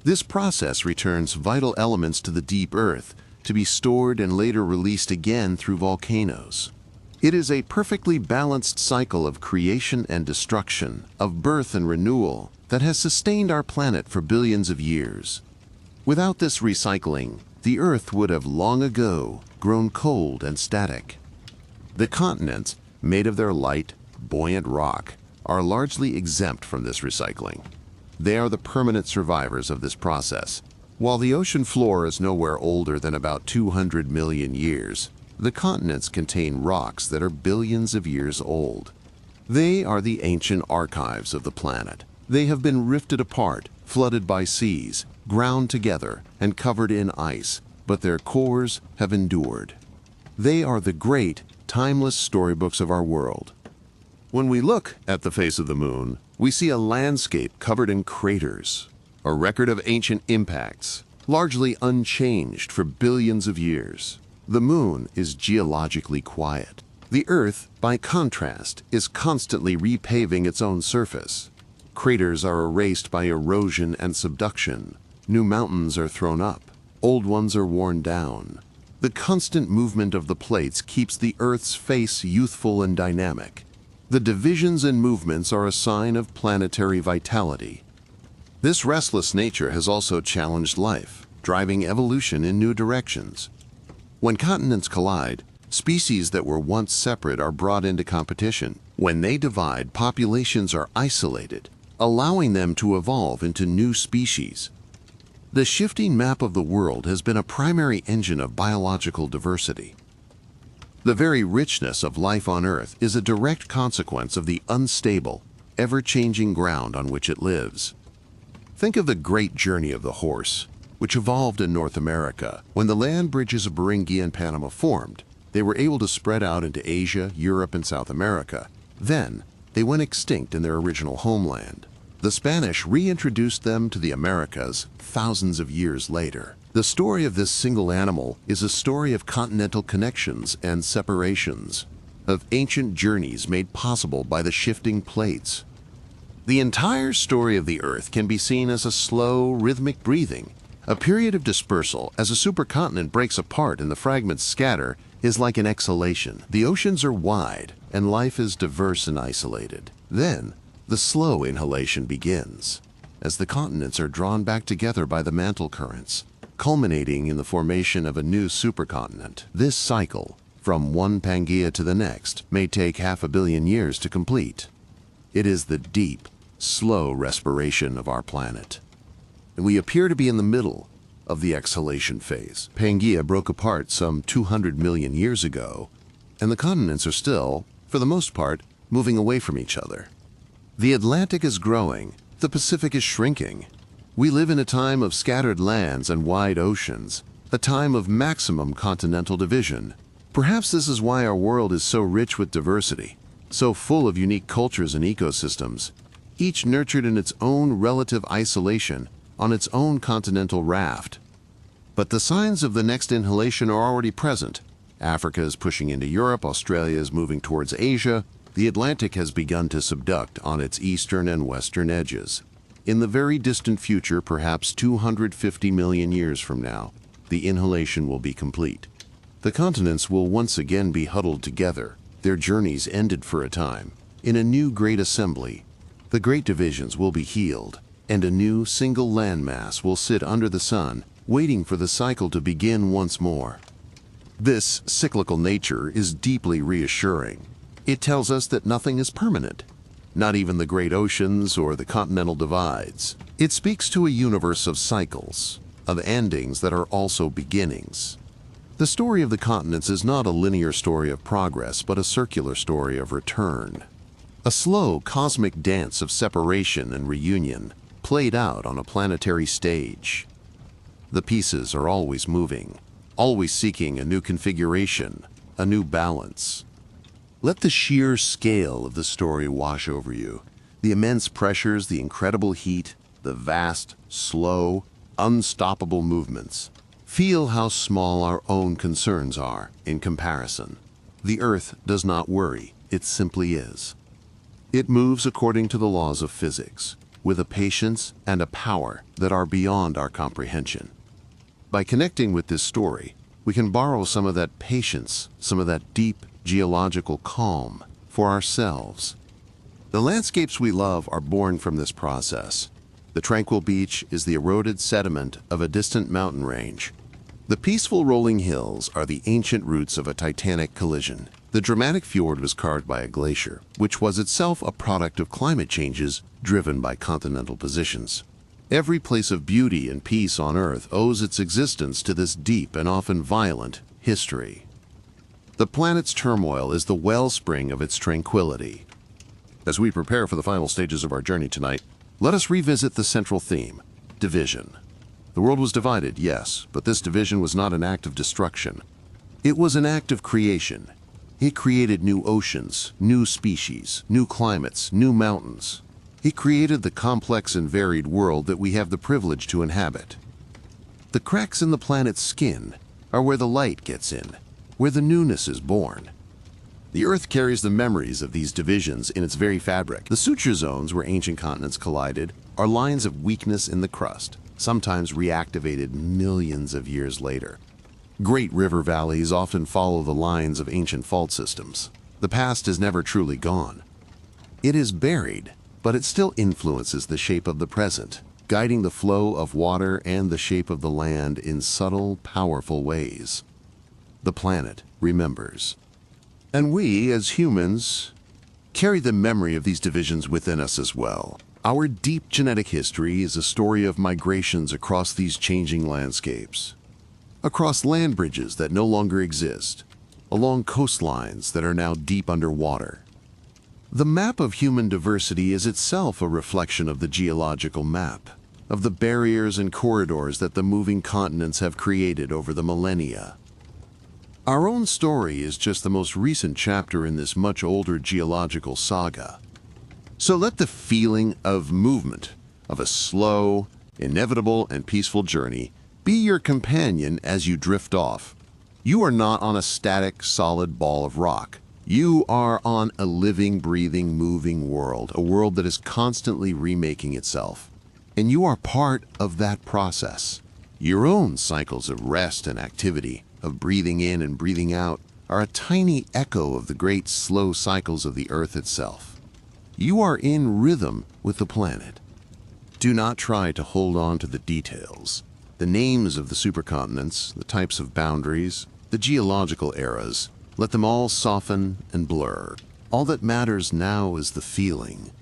This process returns vital elements to the deep Earth, to be stored and later released again through volcanoes. It is a perfectly balanced cycle of creation and destruction, of birth and renewal, that has sustained our planet for billions of years. Without this recycling, the Earth would have long ago grown cold and static. The continents, made of their light, buoyant rock, are largely exempt from this recycling. They are the permanent survivors of this process. While the ocean floor is nowhere older than about 200 million years, the continents contain rocks that are billions of years old. They are the ancient archives of the planet. They have been rifted apart, flooded by seas, ground together, and covered in ice, but their cores have endured. They are the great, timeless storybooks of our world. When we look at the face of the moon, we see a landscape covered in craters, a record of ancient impacts, largely unchanged for billions of years. The moon is geologically quiet. The Earth, by contrast, is constantly repaving its own surface. Craters are erased by erosion and subduction. New mountains are thrown up. Old ones are worn down. The constant movement of the plates keeps the Earth's face youthful and dynamic. The divisions and movements are a sign of planetary vitality. This restless nature has also challenged life, driving evolution in new directions. When continents collide, species that were once separate are brought into competition. When they divide, populations are isolated, allowing them to evolve into new species. The shifting map of the world has been a primary engine of biological diversity. The very richness of life on Earth is a direct consequence of the unstable, ever-changing ground on which it lives. Think of the great journey of the horse, which evolved in North America. When the land bridges of Beringia and Panama formed, they were able to spread out into Asia, Europe, and South America. Then, they went extinct in their original homeland. The Spanish reintroduced them to the Americas thousands of years later. The story of this single animal is a story of continental connections and separations, of ancient journeys made possible by the shifting plates. The entire story of the Earth can be seen as a slow, rhythmic breathing. A period of dispersal as a supercontinent breaks apart and the fragments scatter is like an exhalation. The oceans are wide and life is diverse and isolated. Then, the slow inhalation begins, as the continents are drawn back together by the mantle currents, culminating in the formation of a new supercontinent. This cycle, from one Pangaea to the next, may take 500 million years to complete. It is the deep, slow respiration of our planet. And we appear to be in the middle of the exhalation phase. Pangaea broke apart some 200 million years ago, and the continents are still, for the most part, moving away from each other. The Atlantic is growing, the Pacific is shrinking. We live in a time of scattered lands and wide oceans, a time of maximum continental division. Perhaps this is why our world is so rich with diversity, so full of unique cultures and ecosystems, each nurtured in its own relative isolation on its own continental raft. But the signs of the next inhalation are already present. Africa is pushing into Europe, Australia is moving towards Asia, the Atlantic has begun to subduct on its eastern and western edges. In the very distant future, perhaps 250 million years from now, the inhalation will be complete. The continents will once again be huddled together, their journeys ended for a time. In a new great assembly, the great divisions will be healed, and a new single landmass will sit under the sun, waiting for the cycle to begin once more. This cyclical nature is deeply reassuring. It tells us that nothing is permanent, not even the great oceans or the continental divides. It speaks to a universe of cycles, of endings that are also beginnings. The story of the continents is not a linear story of progress, but a circular story of return. A slow cosmic dance of separation and reunion, played out on a planetary stage. The pieces are always moving, always seeking a new configuration, a new balance. Let the sheer scale of the story wash over you. The immense pressures, the incredible heat, the vast, slow, unstoppable movements. Feel how small our own concerns are in comparison. The Earth does not worry, it simply is. It moves according to the laws of physics, with a patience and a power that are beyond our comprehension. By connecting with this story, we can borrow some of that patience, some of that deep geological calm for ourselves. The landscapes we love are born from this process. The tranquil beach is the eroded sediment of a distant mountain range. The peaceful rolling hills are the ancient roots of a titanic collision. The dramatic fjord was carved by a glacier, which was itself a product of climate changes driven by continental positions. Every place of beauty and peace on Earth owes its existence to this deep and often violent history. The planet's turmoil is the wellspring of its tranquility. As we prepare for the final stages of our journey tonight, let us revisit the central theme, division. The world was divided, yes, but this division was not an act of destruction. It was an act of creation. It created new oceans, new species, new climates, new mountains. It created the complex and varied world that we have the privilege to inhabit. The cracks in the planet's skin are where the light gets in, where the newness is born. The Earth carries the memories of these divisions in its very fabric. The suture zones where ancient continents collided are lines of weakness in the crust, sometimes reactivated millions of years later. Great river valleys often follow the lines of ancient fault systems. The past is never truly gone. It is buried, but it still influences the shape of the present, guiding the flow of water and the shape of the land in subtle, powerful ways. The planet remembers. And we, as humans, carry the memory of these divisions within us as well. Our deep genetic history is a story of migrations across these changing landscapes, across land bridges that no longer exist, along coastlines that are now deep underwater. The map of human diversity is itself a reflection of the geological map, of the barriers and corridors that the moving continents have created over the millennia. Our own story is just the most recent chapter in this much older geological saga. So let the feeling of movement, of a slow, inevitable, and peaceful journey be your companion as you drift off. You are not on a static, solid ball of rock. You are on a living, breathing, moving world, a world that is constantly remaking itself. And you are part of that process. Your own cycles of rest and activity, of breathing in and breathing out, are a tiny echo of the great slow cycles of the Earth itself. You are in rhythm with the planet. Do not try to hold on to the details, the names of the supercontinents, the types of boundaries, the geological eras. Let them all soften and blur. All that matters now is the feeling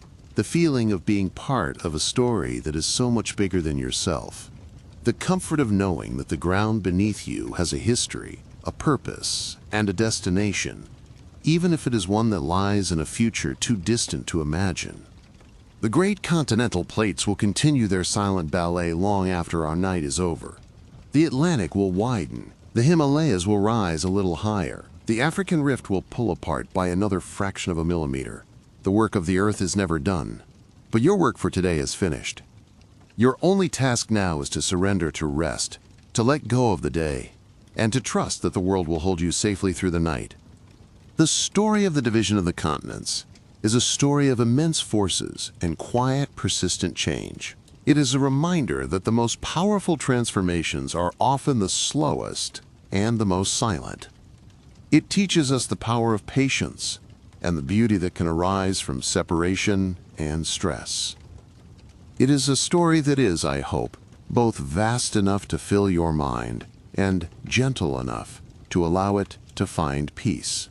of being part of a story that is so much bigger than yourself. The comfort of knowing that the ground beneath you has a history, a purpose, and a destination, even if it is one that lies in a future too distant to imagine. The great continental plates will continue their silent ballet long after our night is over. The Atlantic will widen, the Himalayas will rise a little higher, the African rift will pull apart by another fraction of a millimeter. The work of the Earth is never done, but your work for today is finished. Your only task now is to surrender to rest, to let go of the day, and to trust that the world will hold you safely through the night. The story of the division of the continents is a story of immense forces and quiet, persistent change. It is a reminder that the most powerful transformations are often the slowest and the most silent. It teaches us the power of patience and the beauty that can arise from separation and stress. It is a story that is, I hope, both vast enough to fill your mind and gentle enough to allow it to find peace.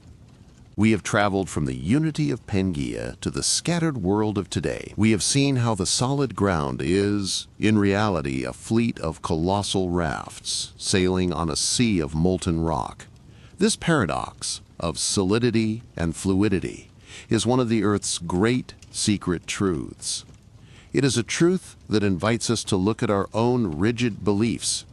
We have traveled from the unity of Pangaea to the scattered world of today. We have seen how the solid ground is, in reality, a fleet of colossal rafts sailing on a sea of molten rock. This paradox of solidity and fluidity is one of the Earth's great secret truths. It is a truth that invites us to look at our own rigid beliefs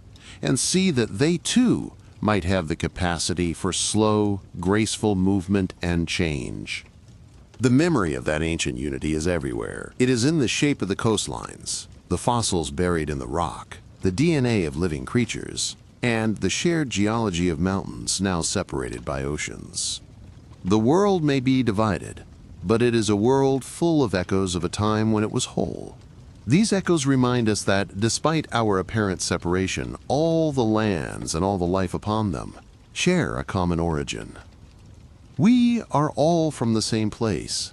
and see that they too might have the capacity for slow, graceful movement and change. The memory of that ancient unity is everywhere. It is in the shape of the coastlines, the fossils buried in the rock, the DNA of living creatures, and the shared geology of mountains now separated by oceans. The world may be divided, but it is a world full of echoes of a time when it was whole. These echoes remind us that, despite our apparent separation, all the lands and all the life upon them share a common origin. We are all from the same place.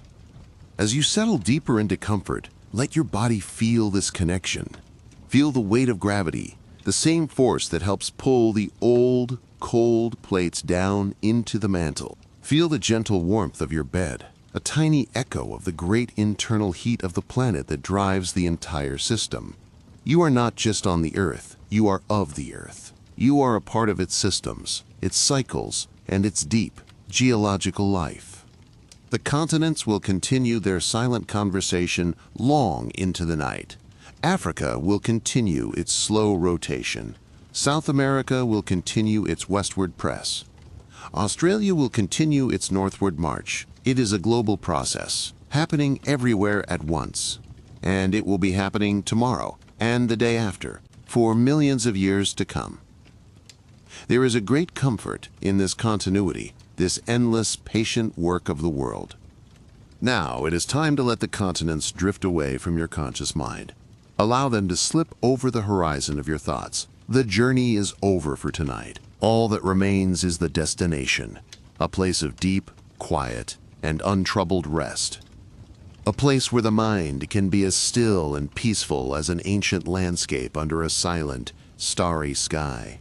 As you settle deeper into comfort, let your body feel this connection. Feel the weight of gravity, the same force that helps pull the old, cold plates down into the mantle. Feel the gentle warmth of your bed, a tiny echo of the great internal heat of the planet that drives the entire system. You are not just on the Earth, you are of the Earth. You are a part of its systems, its cycles, and its deep, geological life. The continents will continue their silent conversation long into the night. Africa will continue its slow rotation. South America will continue its westward press. Australia will continue its northward march. It is a global process, happening everywhere at once. And it will be happening tomorrow and the day after, for millions of years to come. There is a great comfort in this continuity, this endless, patient work of the world. Now it is time to let the continents drift away from your conscious mind. Allow them to slip over the horizon of your thoughts. The journey is over for tonight. All that remains is the destination, a place of deep, quiet, and untroubled rest. A place where the mind can be as still and peaceful as an ancient landscape under a silent, starry sky.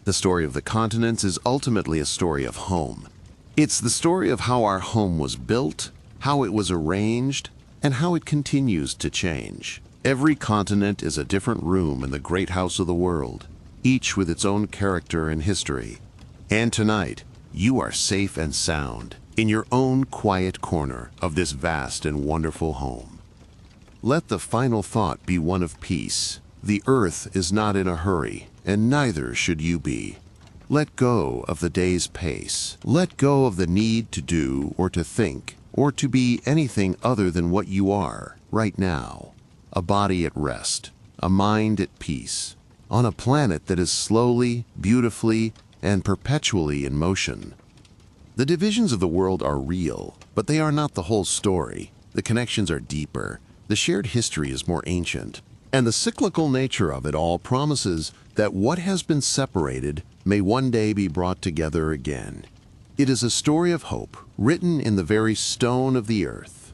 The story of the continents is ultimately a story of home. It's the story of how our home was built, how it was arranged, and how it continues to change. Every continent is a different room in the great house of the world, each with its own character and history. And tonight, you are safe and sound in your own quiet corner of this vast and wonderful home. Let the final thought be one of peace. The earth is not in a hurry, and neither should you be. Let go of the day's pace. Let go of the need to do or to think or to be anything other than what you are right now. A body at rest, a mind at peace, on a planet that is slowly, beautifully, and perpetually in motion. The divisions of the world are real, but they are not the whole story. The connections are deeper, the shared history is more ancient, and the cyclical nature of it all promises that what has been separated may one day be brought together again. It is a story of hope, written in the very stone of the earth.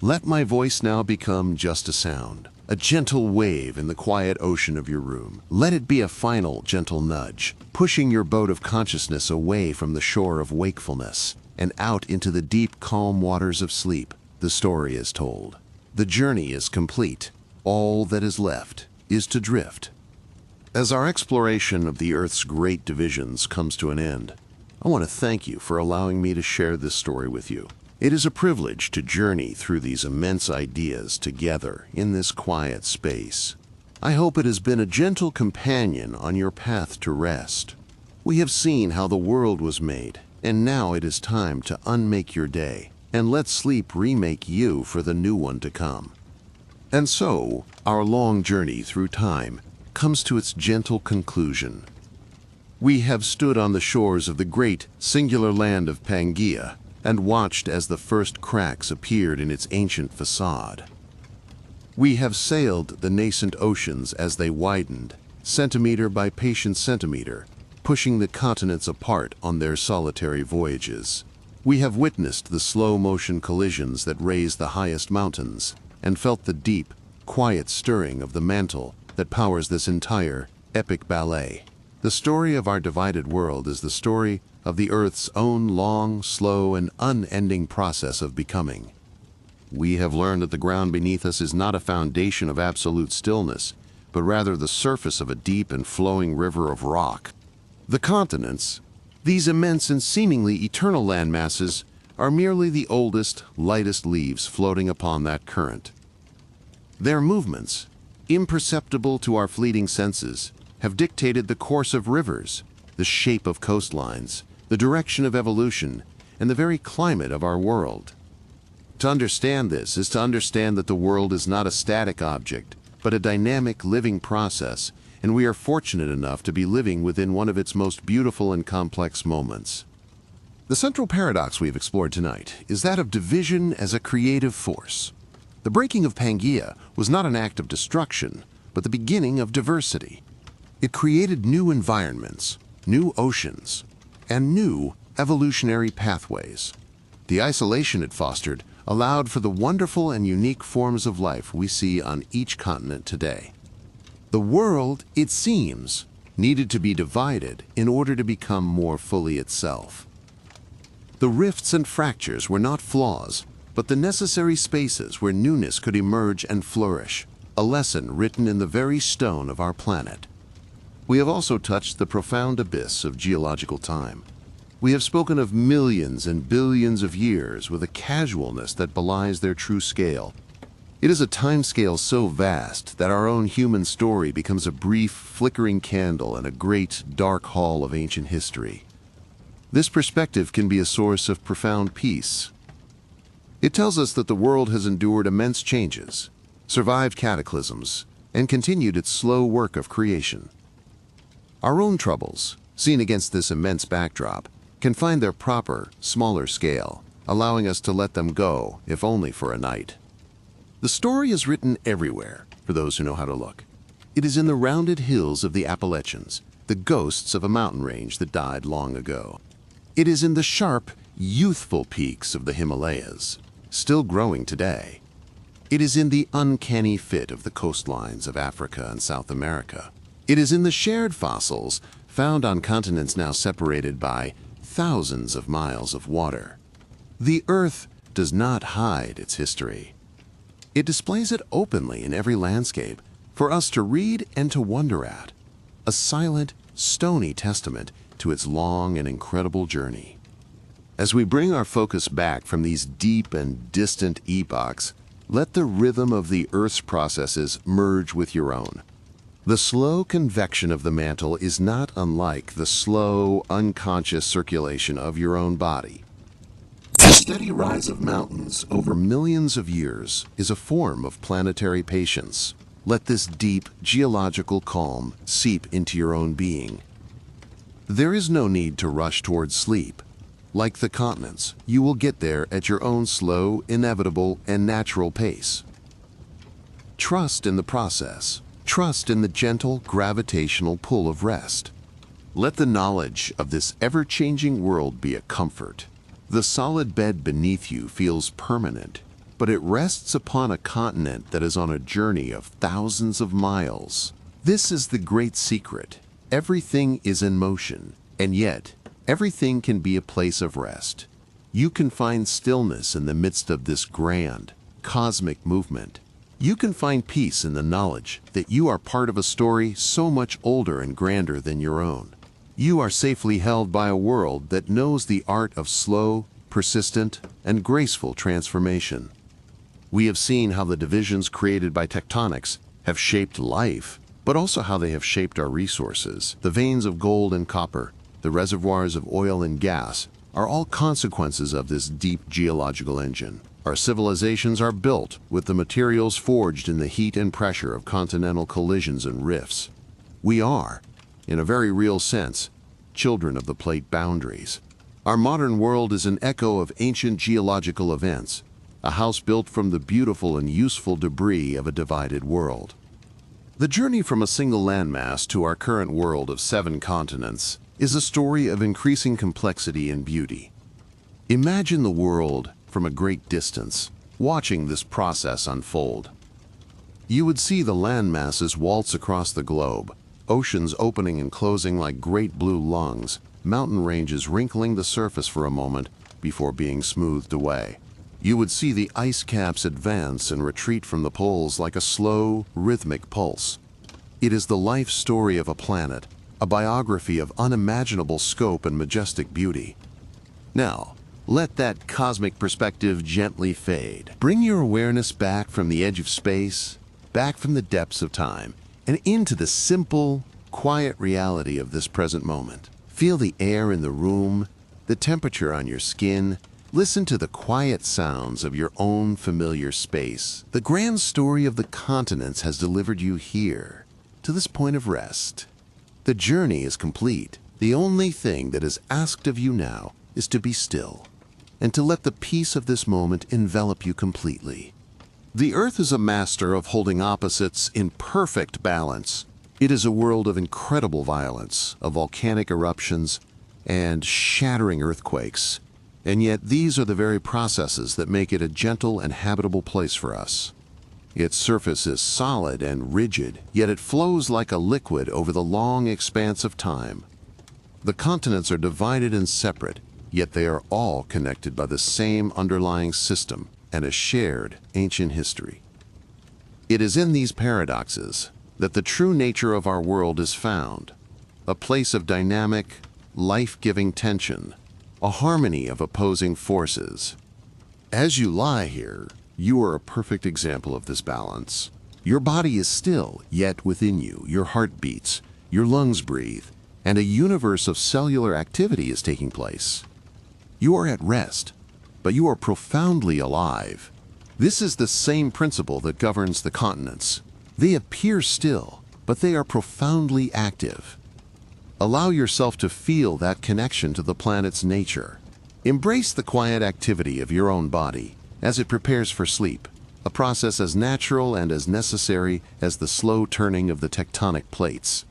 Let my voice now become just a sound, a gentle wave in the quiet ocean of your room. Let it be a final gentle nudge, pushing your boat of consciousness away from the shore of wakefulness and out into the deep, calm waters of sleep. The story is told. The journey is complete. All that is left is to drift. As our exploration of the Earth's great divisions comes to an end, I want to thank you for allowing me to share this story with you. It is a privilege to journey through these immense ideas together in this quiet space. I hope it has been a gentle companion on your path to rest. We have seen how the world was made, and now it is time to unmake your day and let sleep remake you for the new one to come. And so, our long journey through time comes to its gentle conclusion. We have stood on the shores of the great, singular land of Pangaea and watched as the first cracks appeared in its ancient facade. We have sailed the nascent oceans as they widened, centimeter by patient centimeter, pushing the continents apart on their solitary voyages. We have witnessed the slow-motion collisions that raise the highest mountains and felt the deep, quiet stirring of the mantle that powers this entire, epic ballet. The story of our divided world is the story of the Earth's own long, slow, and unending process of becoming. We have learned that the ground beneath us is not a foundation of absolute stillness, but rather the surface of a deep and flowing river of rock. The continents, these immense and seemingly eternal landmasses, are merely the oldest, lightest leaves floating upon that current. Their movements, imperceptible to our fleeting senses, have dictated the course of rivers, the shape of coastlines, the direction of evolution, and the very climate of our world. To understand this is to understand that the world is not a static object, but a dynamic, living process, and we are fortunate enough to be living within one of its most beautiful and complex moments. The central paradox we've explored tonight is that of division as a creative force. The breaking of Pangaea was not an act of destruction, but the beginning of diversity. It created new environments, new oceans, and new evolutionary pathways. The isolation it fostered allowed for the wonderful and unique forms of life we see on each continent today. The world, it seems, needed to be divided in order to become more fully itself. The rifts and fractures were not flaws, but the necessary spaces where newness could emerge and flourish, a lesson written in the very stone of our planet. We have also touched the profound abyss of geological time. We have spoken of millions and billions of years with a casualness that belies their true scale. It is a time scale so vast that our own human story becomes a brief, flickering candle in a great, dark hall of ancient history. This perspective can be a source of profound peace. It tells us that the world has endured immense changes, survived cataclysms, and continued its slow work of creation. Our own troubles, seen against this immense backdrop, can find their proper, smaller scale, allowing us to let them go, if only for a night. The story is written everywhere, for those who know how to look. It is in the rounded hills of the Appalachians, the ghosts of a mountain range that died long ago. It is in the sharp, youthful peaks of the Himalayas, still growing today. It is in the uncanny fit of the coastlines of Africa and South America. It is in the shared fossils found on continents now separated by thousands of miles of water. The Earth does not hide its history. It displays it openly in every landscape for us to read and to wonder at, a silent, stony testament to its long and incredible journey. As we bring our focus back from these deep and distant epochs, let the rhythm of the Earth's processes merge with your own. The slow convection of the mantle is not unlike the slow, unconscious circulation of your own body. The steady rise of mountains over millions of years is a form of planetary patience. Let this deep, geological calm seep into your own being. There is no need to rush towards sleep. Like the continents, you will get there at your own slow, inevitable, and natural pace. Trust in the process. Trust in the gentle, gravitational pull of rest. Let the knowledge of this ever-changing world be a comfort. The solid bed beneath you feels permanent, but it rests upon a continent that is on a journey of thousands of miles. This is the great secret. Everything is in motion, and yet everything can be a place of rest. You can find stillness in the midst of this grand, cosmic movement. You can find peace in the knowledge that you are part of a story so much older and grander than your own. You are safely held by a world that knows the art of slow, persistent, and graceful transformation. We have seen how the divisions created by tectonics have shaped life, but also how they have shaped our resources. The veins of gold and copper, the reservoirs of oil and gas, are all consequences of this deep geological engine. Our civilizations are built with the materials forged in the heat and pressure of continental collisions and rifts. We are, in a very real sense, children of the plate boundaries. Our modern world is an echo of ancient geological events, a house built from the beautiful and useful debris of a divided world. The journey from a single landmass to our current world of 7 continents is a story of increasing complexity and beauty. Imagine the world from a great distance, watching this process unfold. You would see the landmasses waltz across the globe, oceans opening and closing like great blue lungs, mountain ranges wrinkling the surface for a moment before being smoothed away. You would see the ice caps advance and retreat from the poles like a slow, rhythmic pulse. It is the life story of a planet, a biography of unimaginable scope and majestic beauty. Now, let that cosmic perspective gently fade. Bring your awareness back from the edge of space, back from the depths of time, and into the simple, quiet reality of this present moment. Feel the air in the room, the temperature on your skin. Listen to the quiet sounds of your own familiar space. The grand story of the continents has delivered you here, to this point of rest. The journey is complete. The only thing that is asked of you now is to be still, and to let the peace of this moment envelop you completely. The Earth is a master of holding opposites in perfect balance. It is a world of incredible violence, of volcanic eruptions, and shattering earthquakes. And yet these are the very processes that make it a gentle and habitable place for us. Its surface is solid and rigid, yet it flows like a liquid over the long expanse of time. The continents are divided and separate, yet they are all connected by the same underlying system and a shared ancient history. It is in these paradoxes that the true nature of our world is found, a place of dynamic, life-giving tension, a harmony of opposing forces. As you lie here, you are a perfect example of this balance. Your body is still, yet within you, your heart beats, your lungs breathe, and a universe of cellular activity is taking place. You are at rest, but you are profoundly alive. This is the same principle that governs the continents. They appear still, but they are profoundly active. Allow yourself to feel that connection to the planet's nature. Embrace the quiet activity of your own body as it prepares for sleep, a process as natural and as necessary as the slow turning of the tectonic plates.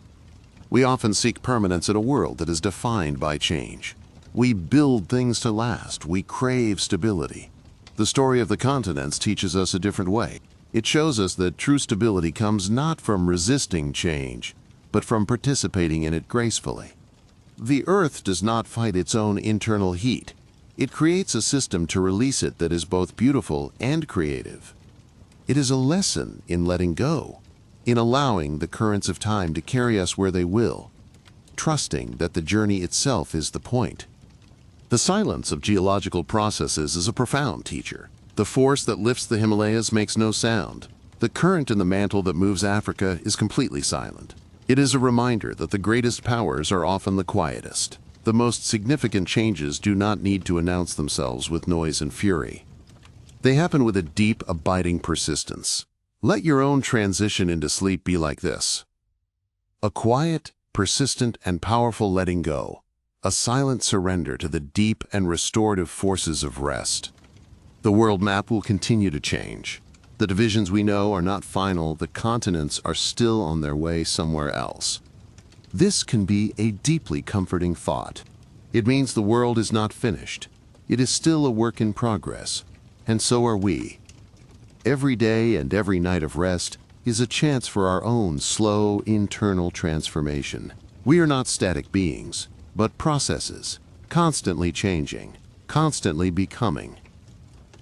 We often seek permanence in a world that is defined by change. We build things to last. We crave stability. The story of the continents teaches us a different way. It shows us that true stability comes not from resisting change, but from participating in it gracefully. The Earth does not fight its own internal heat. It creates a system to release it that is both beautiful and creative. It is a lesson in letting go, in allowing the currents of time to carry us where they will, trusting that the journey itself is the point. The silence of geological processes is a profound teacher. The force that lifts the Himalayas makes no sound. The current in the mantle that moves Africa is completely silent. It is a reminder that the greatest powers are often the quietest. The most significant changes do not need to announce themselves with noise and fury. They happen with a deep, abiding persistence. Let your own transition into sleep be like this: a quiet, persistent, and powerful letting go, a silent surrender to the deep and restorative forces of rest. The world map will continue to change. The divisions we know are not final, the continents are still on their way somewhere else. This can be a deeply comforting thought. It means the world is not finished. It is still a work in progress, and so are we. Every day and every night of rest is a chance for our own slow internal transformation. We are not static beings, but processes, constantly changing, constantly becoming.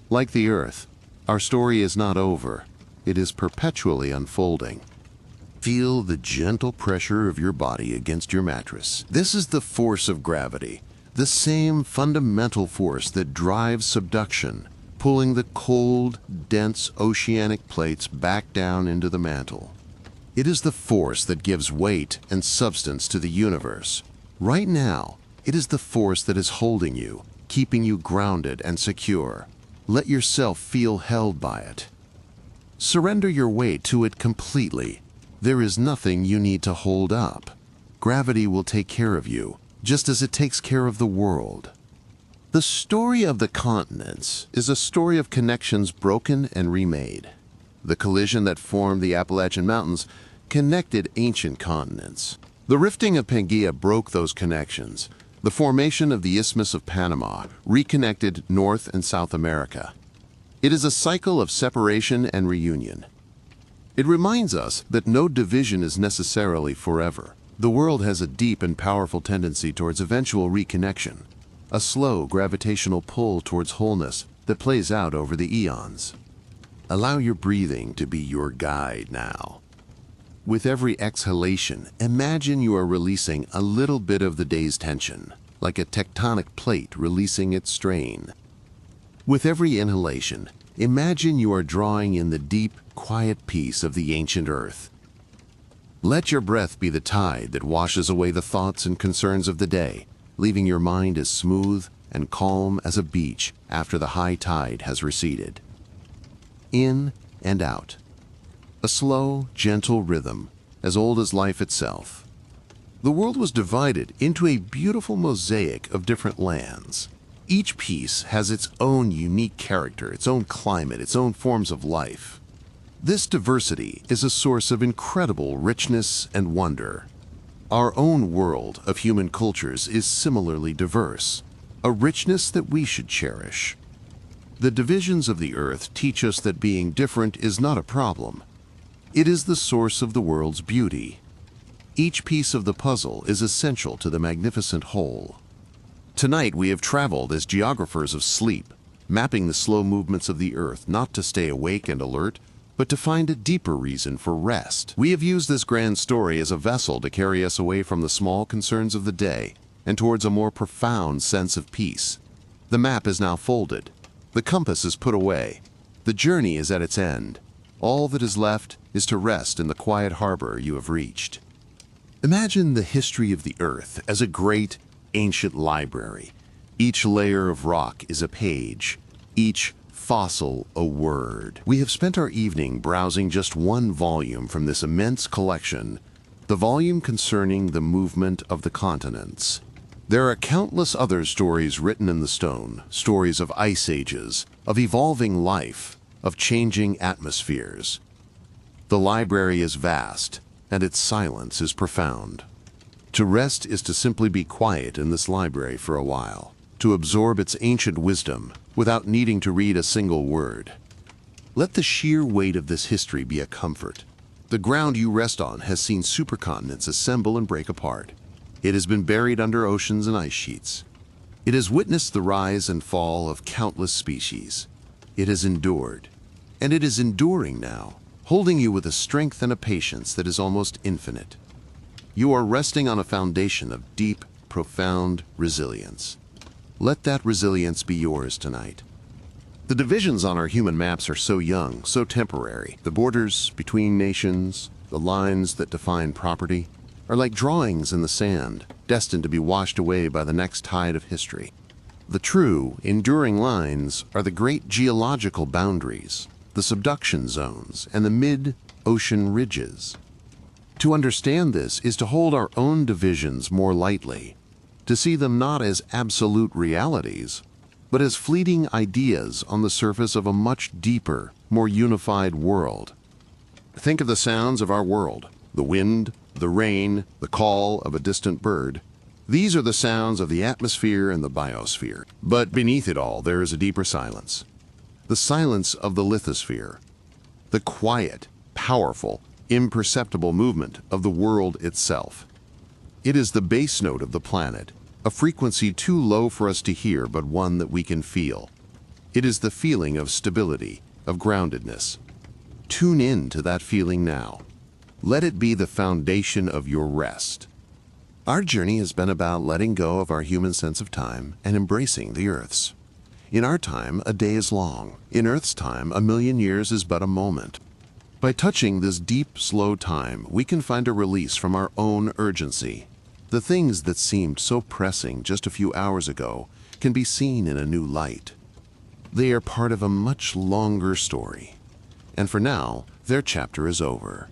Like the Earth, our story is not over. It is perpetually unfolding. Feel the gentle pressure of your body against your mattress. This is the force of gravity, the same fundamental force that drives subduction, pulling the cold, dense oceanic plates back down into the mantle. It is the force that gives weight and substance to the universe. Right now, it is the force that is holding you, keeping you grounded and secure. Let yourself feel held by it. Surrender your weight to it completely. There is nothing you need to hold up. Gravity will take care of you, just as it takes care of the world. The story of the continents is a story of connections broken and remade. The collision that formed the Appalachian Mountains connected ancient continents. The rifting of Pangaea broke those connections. The formation of the Isthmus of Panama reconnected North and South America. It is a cycle of separation and reunion. It reminds us that no division is necessarily forever. The world has a deep and powerful tendency towards eventual reconnection, a slow gravitational pull towards wholeness that plays out over the eons. Allow your breathing to be your guide now. With every exhalation, imagine you are releasing a little bit of the day's tension, like a tectonic plate releasing its strain. With every inhalation, imagine you are drawing in the deep, quiet peace of the ancient earth. Let your breath be the tide that washes away the thoughts and concerns of the day, leaving your mind as smooth and calm as a beach after the high tide has receded. In and out. A slow, gentle rhythm, as old as life itself. The world was divided into a beautiful mosaic of different lands. Each piece has its own unique character, its own climate, its own forms of life. This diversity is a source of incredible richness and wonder. Our own world of human cultures is similarly diverse, a richness that we should cherish. The divisions of the earth teach us that being different is not a problem. It is the source of the world's beauty. Each piece of the puzzle is essential to the magnificent whole. Tonight we have traveled as geographers of sleep, mapping the slow movements of the earth not to stay awake and alert, but to find a deeper reason for rest. We have used this grand story as a vessel to carry us away from the small concerns of the day and towards a more profound sense of peace. The map is now folded. The compass is put away. The journey is at its end. All that is left is to rest in the quiet harbor you have reached. Imagine the history of the earth as a great, ancient library. Each layer of rock is a page, each fossil a word. We have spent our evening browsing just one volume from this immense collection, the volume concerning the movement of the continents. There are countless other stories written in the stone, stories of ice ages, of evolving life, of changing atmospheres. The library is vast, and its silence is profound. To rest is to simply be quiet in this library for a while, to absorb its ancient wisdom without needing to read a single word. Let the sheer weight of this history be a comfort. The ground you rest on has seen supercontinents assemble and break apart. It has been buried under oceans and ice sheets. It has witnessed the rise and fall of countless species. It has endured. and it is enduring now, holding you with a strength and a patience that is almost infinite. You are resting on a foundation of deep, profound resilience. Let that resilience be yours tonight. The divisions on our human maps are so young, so temporary. The borders between nations, the lines that define property, are like drawings in the sand, destined to be washed away by the next tide of history. The true, enduring lines are the great geological boundaries, the subduction zones, and the mid-ocean ridges. To understand this is to hold our own divisions more lightly, to see them not as absolute realities, but as fleeting ideas on the surface of a much deeper, more unified world. Think of the sounds of our world, the wind, the rain, the call of a distant bird. These are the sounds of the atmosphere and the biosphere. But beneath it all, there is a deeper silence. The silence of the lithosphere. The quiet, powerful, imperceptible movement of the world itself. It is the bass note of the planet, a frequency too low for us to hear, but one that we can feel. It is the feeling of stability, of groundedness. Tune in to that feeling now. Let it be the foundation of your rest. Our journey has been about letting go of our human sense of time and embracing the Earth's. In our time, a day is long. In Earth's time, 1,000,000 years is but a moment. By touching this deep, slow time, we can find a release from our own urgency. The things that seemed so pressing just a few hours ago can be seen in a new light. They are part of a much longer story. And for now, their chapter is over.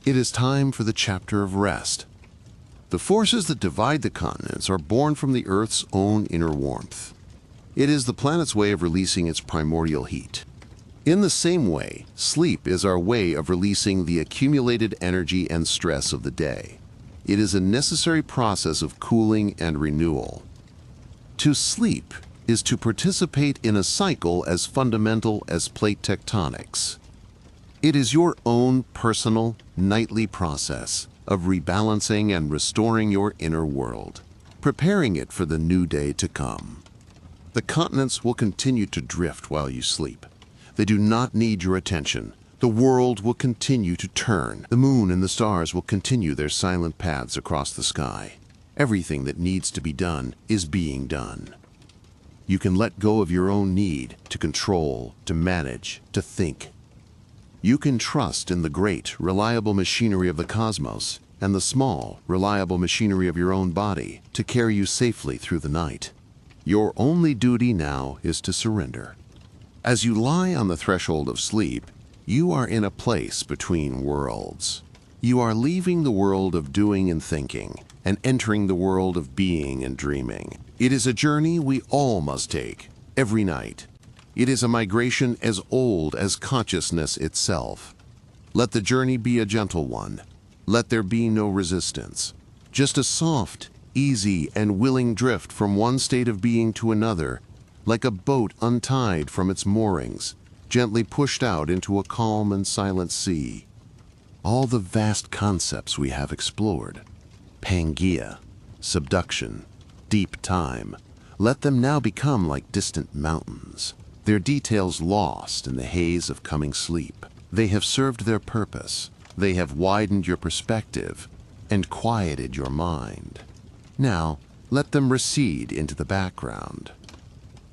It is time for the chapter of rest. The forces that divide the continents are born from the Earth's own inner warmth. It is the planet's way of releasing its primordial heat. In the same way, sleep is our way of releasing the accumulated energy and stress of the day. It is a necessary process of cooling and renewal. To sleep is to participate in a cycle as fundamental as plate tectonics. It is your own personal, nightly process of rebalancing and restoring your inner world, preparing it for the new day to come. The continents will continue to drift while you sleep. They do not need your attention. The world will continue to turn. The moon and the stars will continue their silent paths across the sky. Everything that needs to be done is being done. You can let go of your own need to control, to manage, to think. You can trust in the great, reliable machinery of the cosmos and the small, reliable machinery of your own body to carry you safely through the night. Your only duty now is to surrender. As you lie on the threshold of sleep, you are in a place between worlds. You are leaving the world of doing and thinking and entering the world of being and dreaming. It is a journey we all must take, every night. It is a migration as old as consciousness itself. Let the journey be a gentle one. Let there be no resistance. Just a soft, easy, and willing drift from one state of being to another, like a boat untied from its moorings, gently pushed out into a calm and silent sea. All the vast concepts we have explored, Pangaea, subduction, deep time, let them now become like distant mountains, their details lost in the haze of coming sleep. They have served their purpose. They have widened your perspective and quieted your mind. Now, let them recede into the background.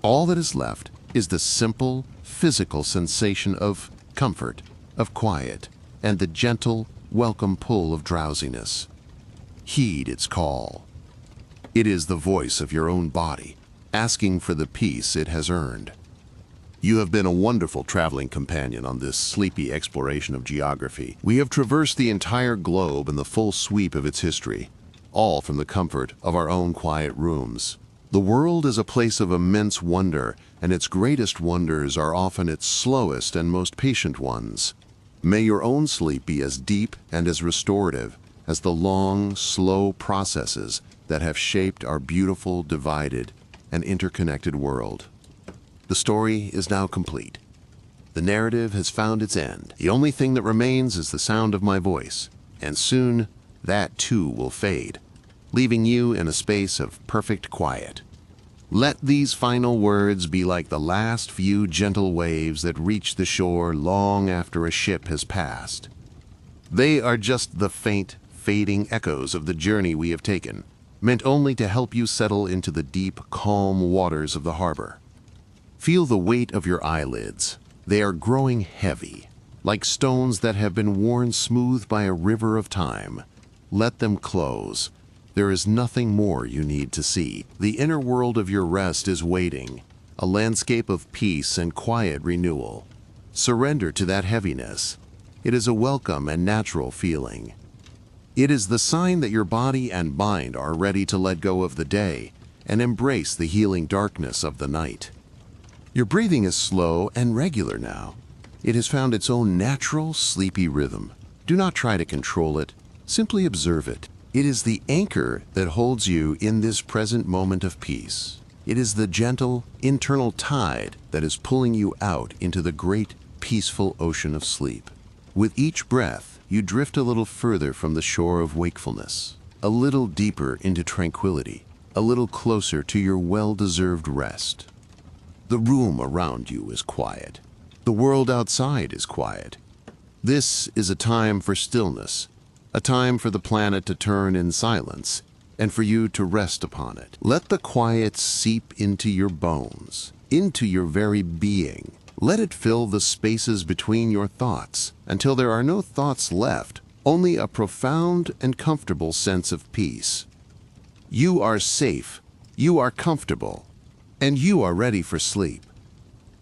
All that is left is the simple, physical sensation of comfort, of quiet, and the gentle, welcome pull of drowsiness. Heed its call. It is the voice of your own body, asking for the peace it has earned. You have been a wonderful traveling companion on this sleepy exploration of geography. We have traversed the entire globe in the full sweep of its history, all from the comfort of our own quiet rooms. The world is a place of immense wonder, and its greatest wonders are often its slowest and most patient ones. May your own sleep be as deep and as restorative as the long, slow processes that have shaped our beautiful, divided, and interconnected world. The story is now complete. The narrative has found its end. The only thing that remains is the sound of my voice, and soon that too will fade, leaving you in a space of perfect quiet. Let these final words be like the last few gentle waves that reach the shore long after a ship has passed. They are just the faint, fading echoes of the journey we have taken, meant only to help you settle into the deep, calm waters of the harbor. Feel the weight of your eyelids. They are growing heavy, like stones that have been worn smooth by a river of time. Let them close. There is nothing more you need to see. The inner world of your rest is waiting, a landscape of peace and quiet renewal. Surrender to that heaviness. It is a welcome and natural feeling. It is the sign that your body and mind are ready to let go of the day and embrace the healing darkness of the night. Your breathing is slow and regular now. It has found its own natural, sleepy rhythm. Do not try to control it. Simply observe it. It is the anchor that holds you in this present moment of peace. It is the gentle, internal tide that is pulling you out into the great, peaceful ocean of sleep. With each breath, you drift a little further from the shore of wakefulness, a little deeper into tranquility, a little closer to your well-deserved rest. The room around you is quiet. The world outside is quiet. This is a time for stillness, a time for the planet to turn in silence, and for you to rest upon it. Let the quiet seep into your bones, into your very being. Let it fill the spaces between your thoughts, until there are no thoughts left, only a profound and comfortable sense of peace. You are safe, you are comfortable, and you are ready for sleep.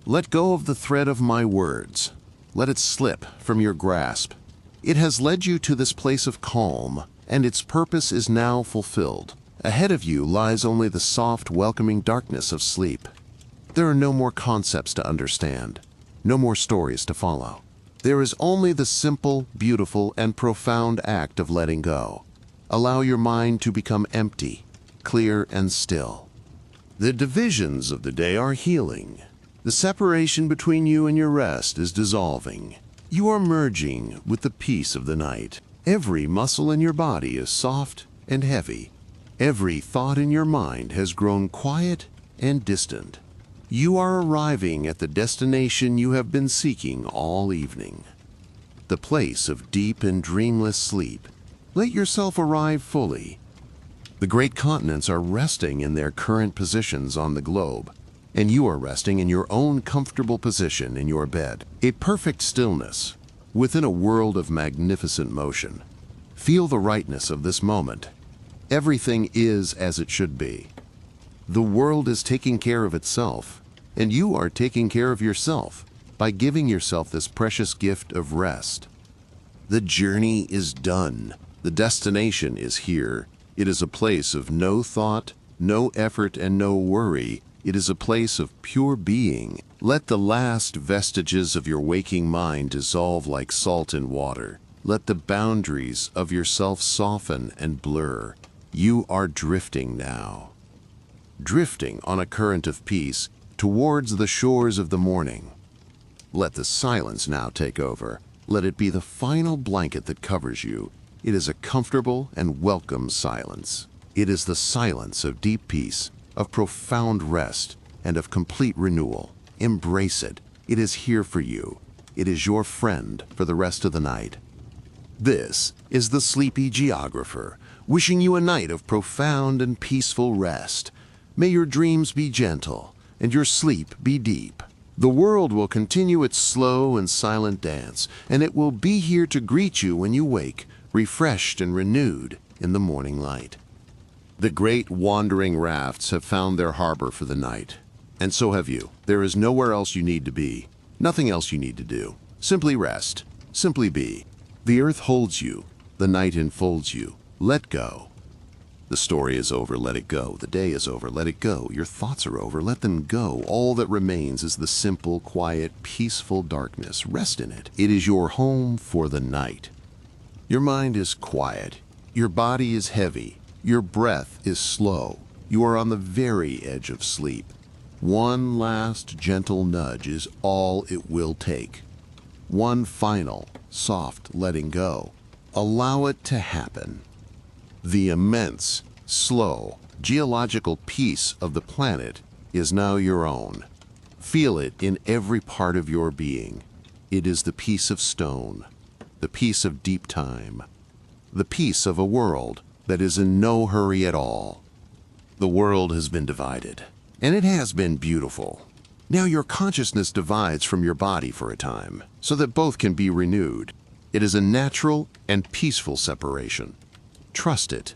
Let go of the thread of my words. Let it slip from your grasp. It has led you to this place of calm, and its purpose is now fulfilled. Ahead of you lies only the soft, welcoming darkness of sleep. There are no more concepts to understand, no more stories to follow. There is only the simple, beautiful, and profound act of letting go. Allow your mind to become empty, clear, and still. The divisions of the day are healing. The separation between you and your rest is dissolving. You are merging with the peace of the night. Every muscle in your body is soft and heavy. Every thought in your mind has grown quiet and distant. You are arriving at the destination you have been seeking all evening. The place of deep and dreamless sleep. Let yourself arrive fully. The great continents are resting in their current positions on the globe, and you are resting in your own comfortable position in your bed. A perfect stillness within a world of magnificent motion. Feel the rightness of this moment. Everything is as it should be. The world is taking care of itself, and you are taking care of yourself by giving yourself this precious gift of rest. The journey is done. The destination is here. It is a place of no thought, no effort, and no worry. It is a place of pure being. Let the last vestiges of your waking mind dissolve like salt in water. Let the boundaries of yourself soften and blur. You are drifting now. Drifting on a current of peace towards the shores of the morning. Let the silence now take over. Let it be the final blanket that covers you. It is a comfortable and welcome silence. It is the silence of deep peace, of profound rest, and of complete renewal. Embrace it. It is here for you. It is your friend for the rest of the night. This is the Sleepy Geographer, wishing you a night of profound and peaceful rest. May your dreams be gentle, and your sleep be deep. The world will continue its slow and silent dance, and it will be here to greet you when you wake, refreshed and renewed in the morning light. The great wandering rafts have found their harbor for the night, and so have you. There is nowhere else you need to be, nothing else you need to do. Simply rest, simply be. The earth holds you, the night enfolds you. Let go. The story is over, let it go. The day is over, let it go. Your thoughts are over, let them go. All that remains is the simple, quiet, peaceful darkness. Rest in it. It is your home for the night. Your mind is quiet. Your body is heavy. Your breath is slow. You are on the very edge of sleep. One last gentle nudge is all it will take. One final, soft letting go. Allow it to happen. The immense, slow, geological peace of the planet is now your own. Feel it in every part of your being. It is the peace of stone, the peace of deep time, the peace of a world that is in no hurry at all. The world has been divided, and it has been beautiful. Now your consciousness divides from your body for a time, so that both can be renewed. It is a natural and peaceful separation. Trust it.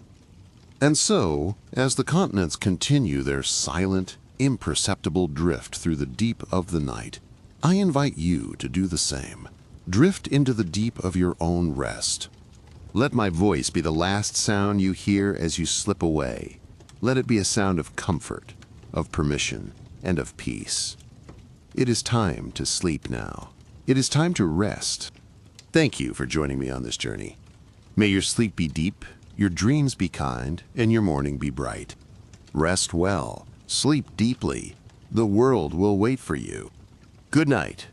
And so, as the continents continue their silent, imperceptible drift through the deep of the night, I invite you to do the same. Drift into the deep of your own rest. Let my voice be the last sound you hear as you slip away. Let it be a sound of comfort, of permission, and of peace. It is time to sleep now. It is time to rest. Thank you for joining me on this journey. May your sleep be deep, your dreams be kind, and your morning be bright. Rest well, sleep deeply. The world will wait for you. Good night.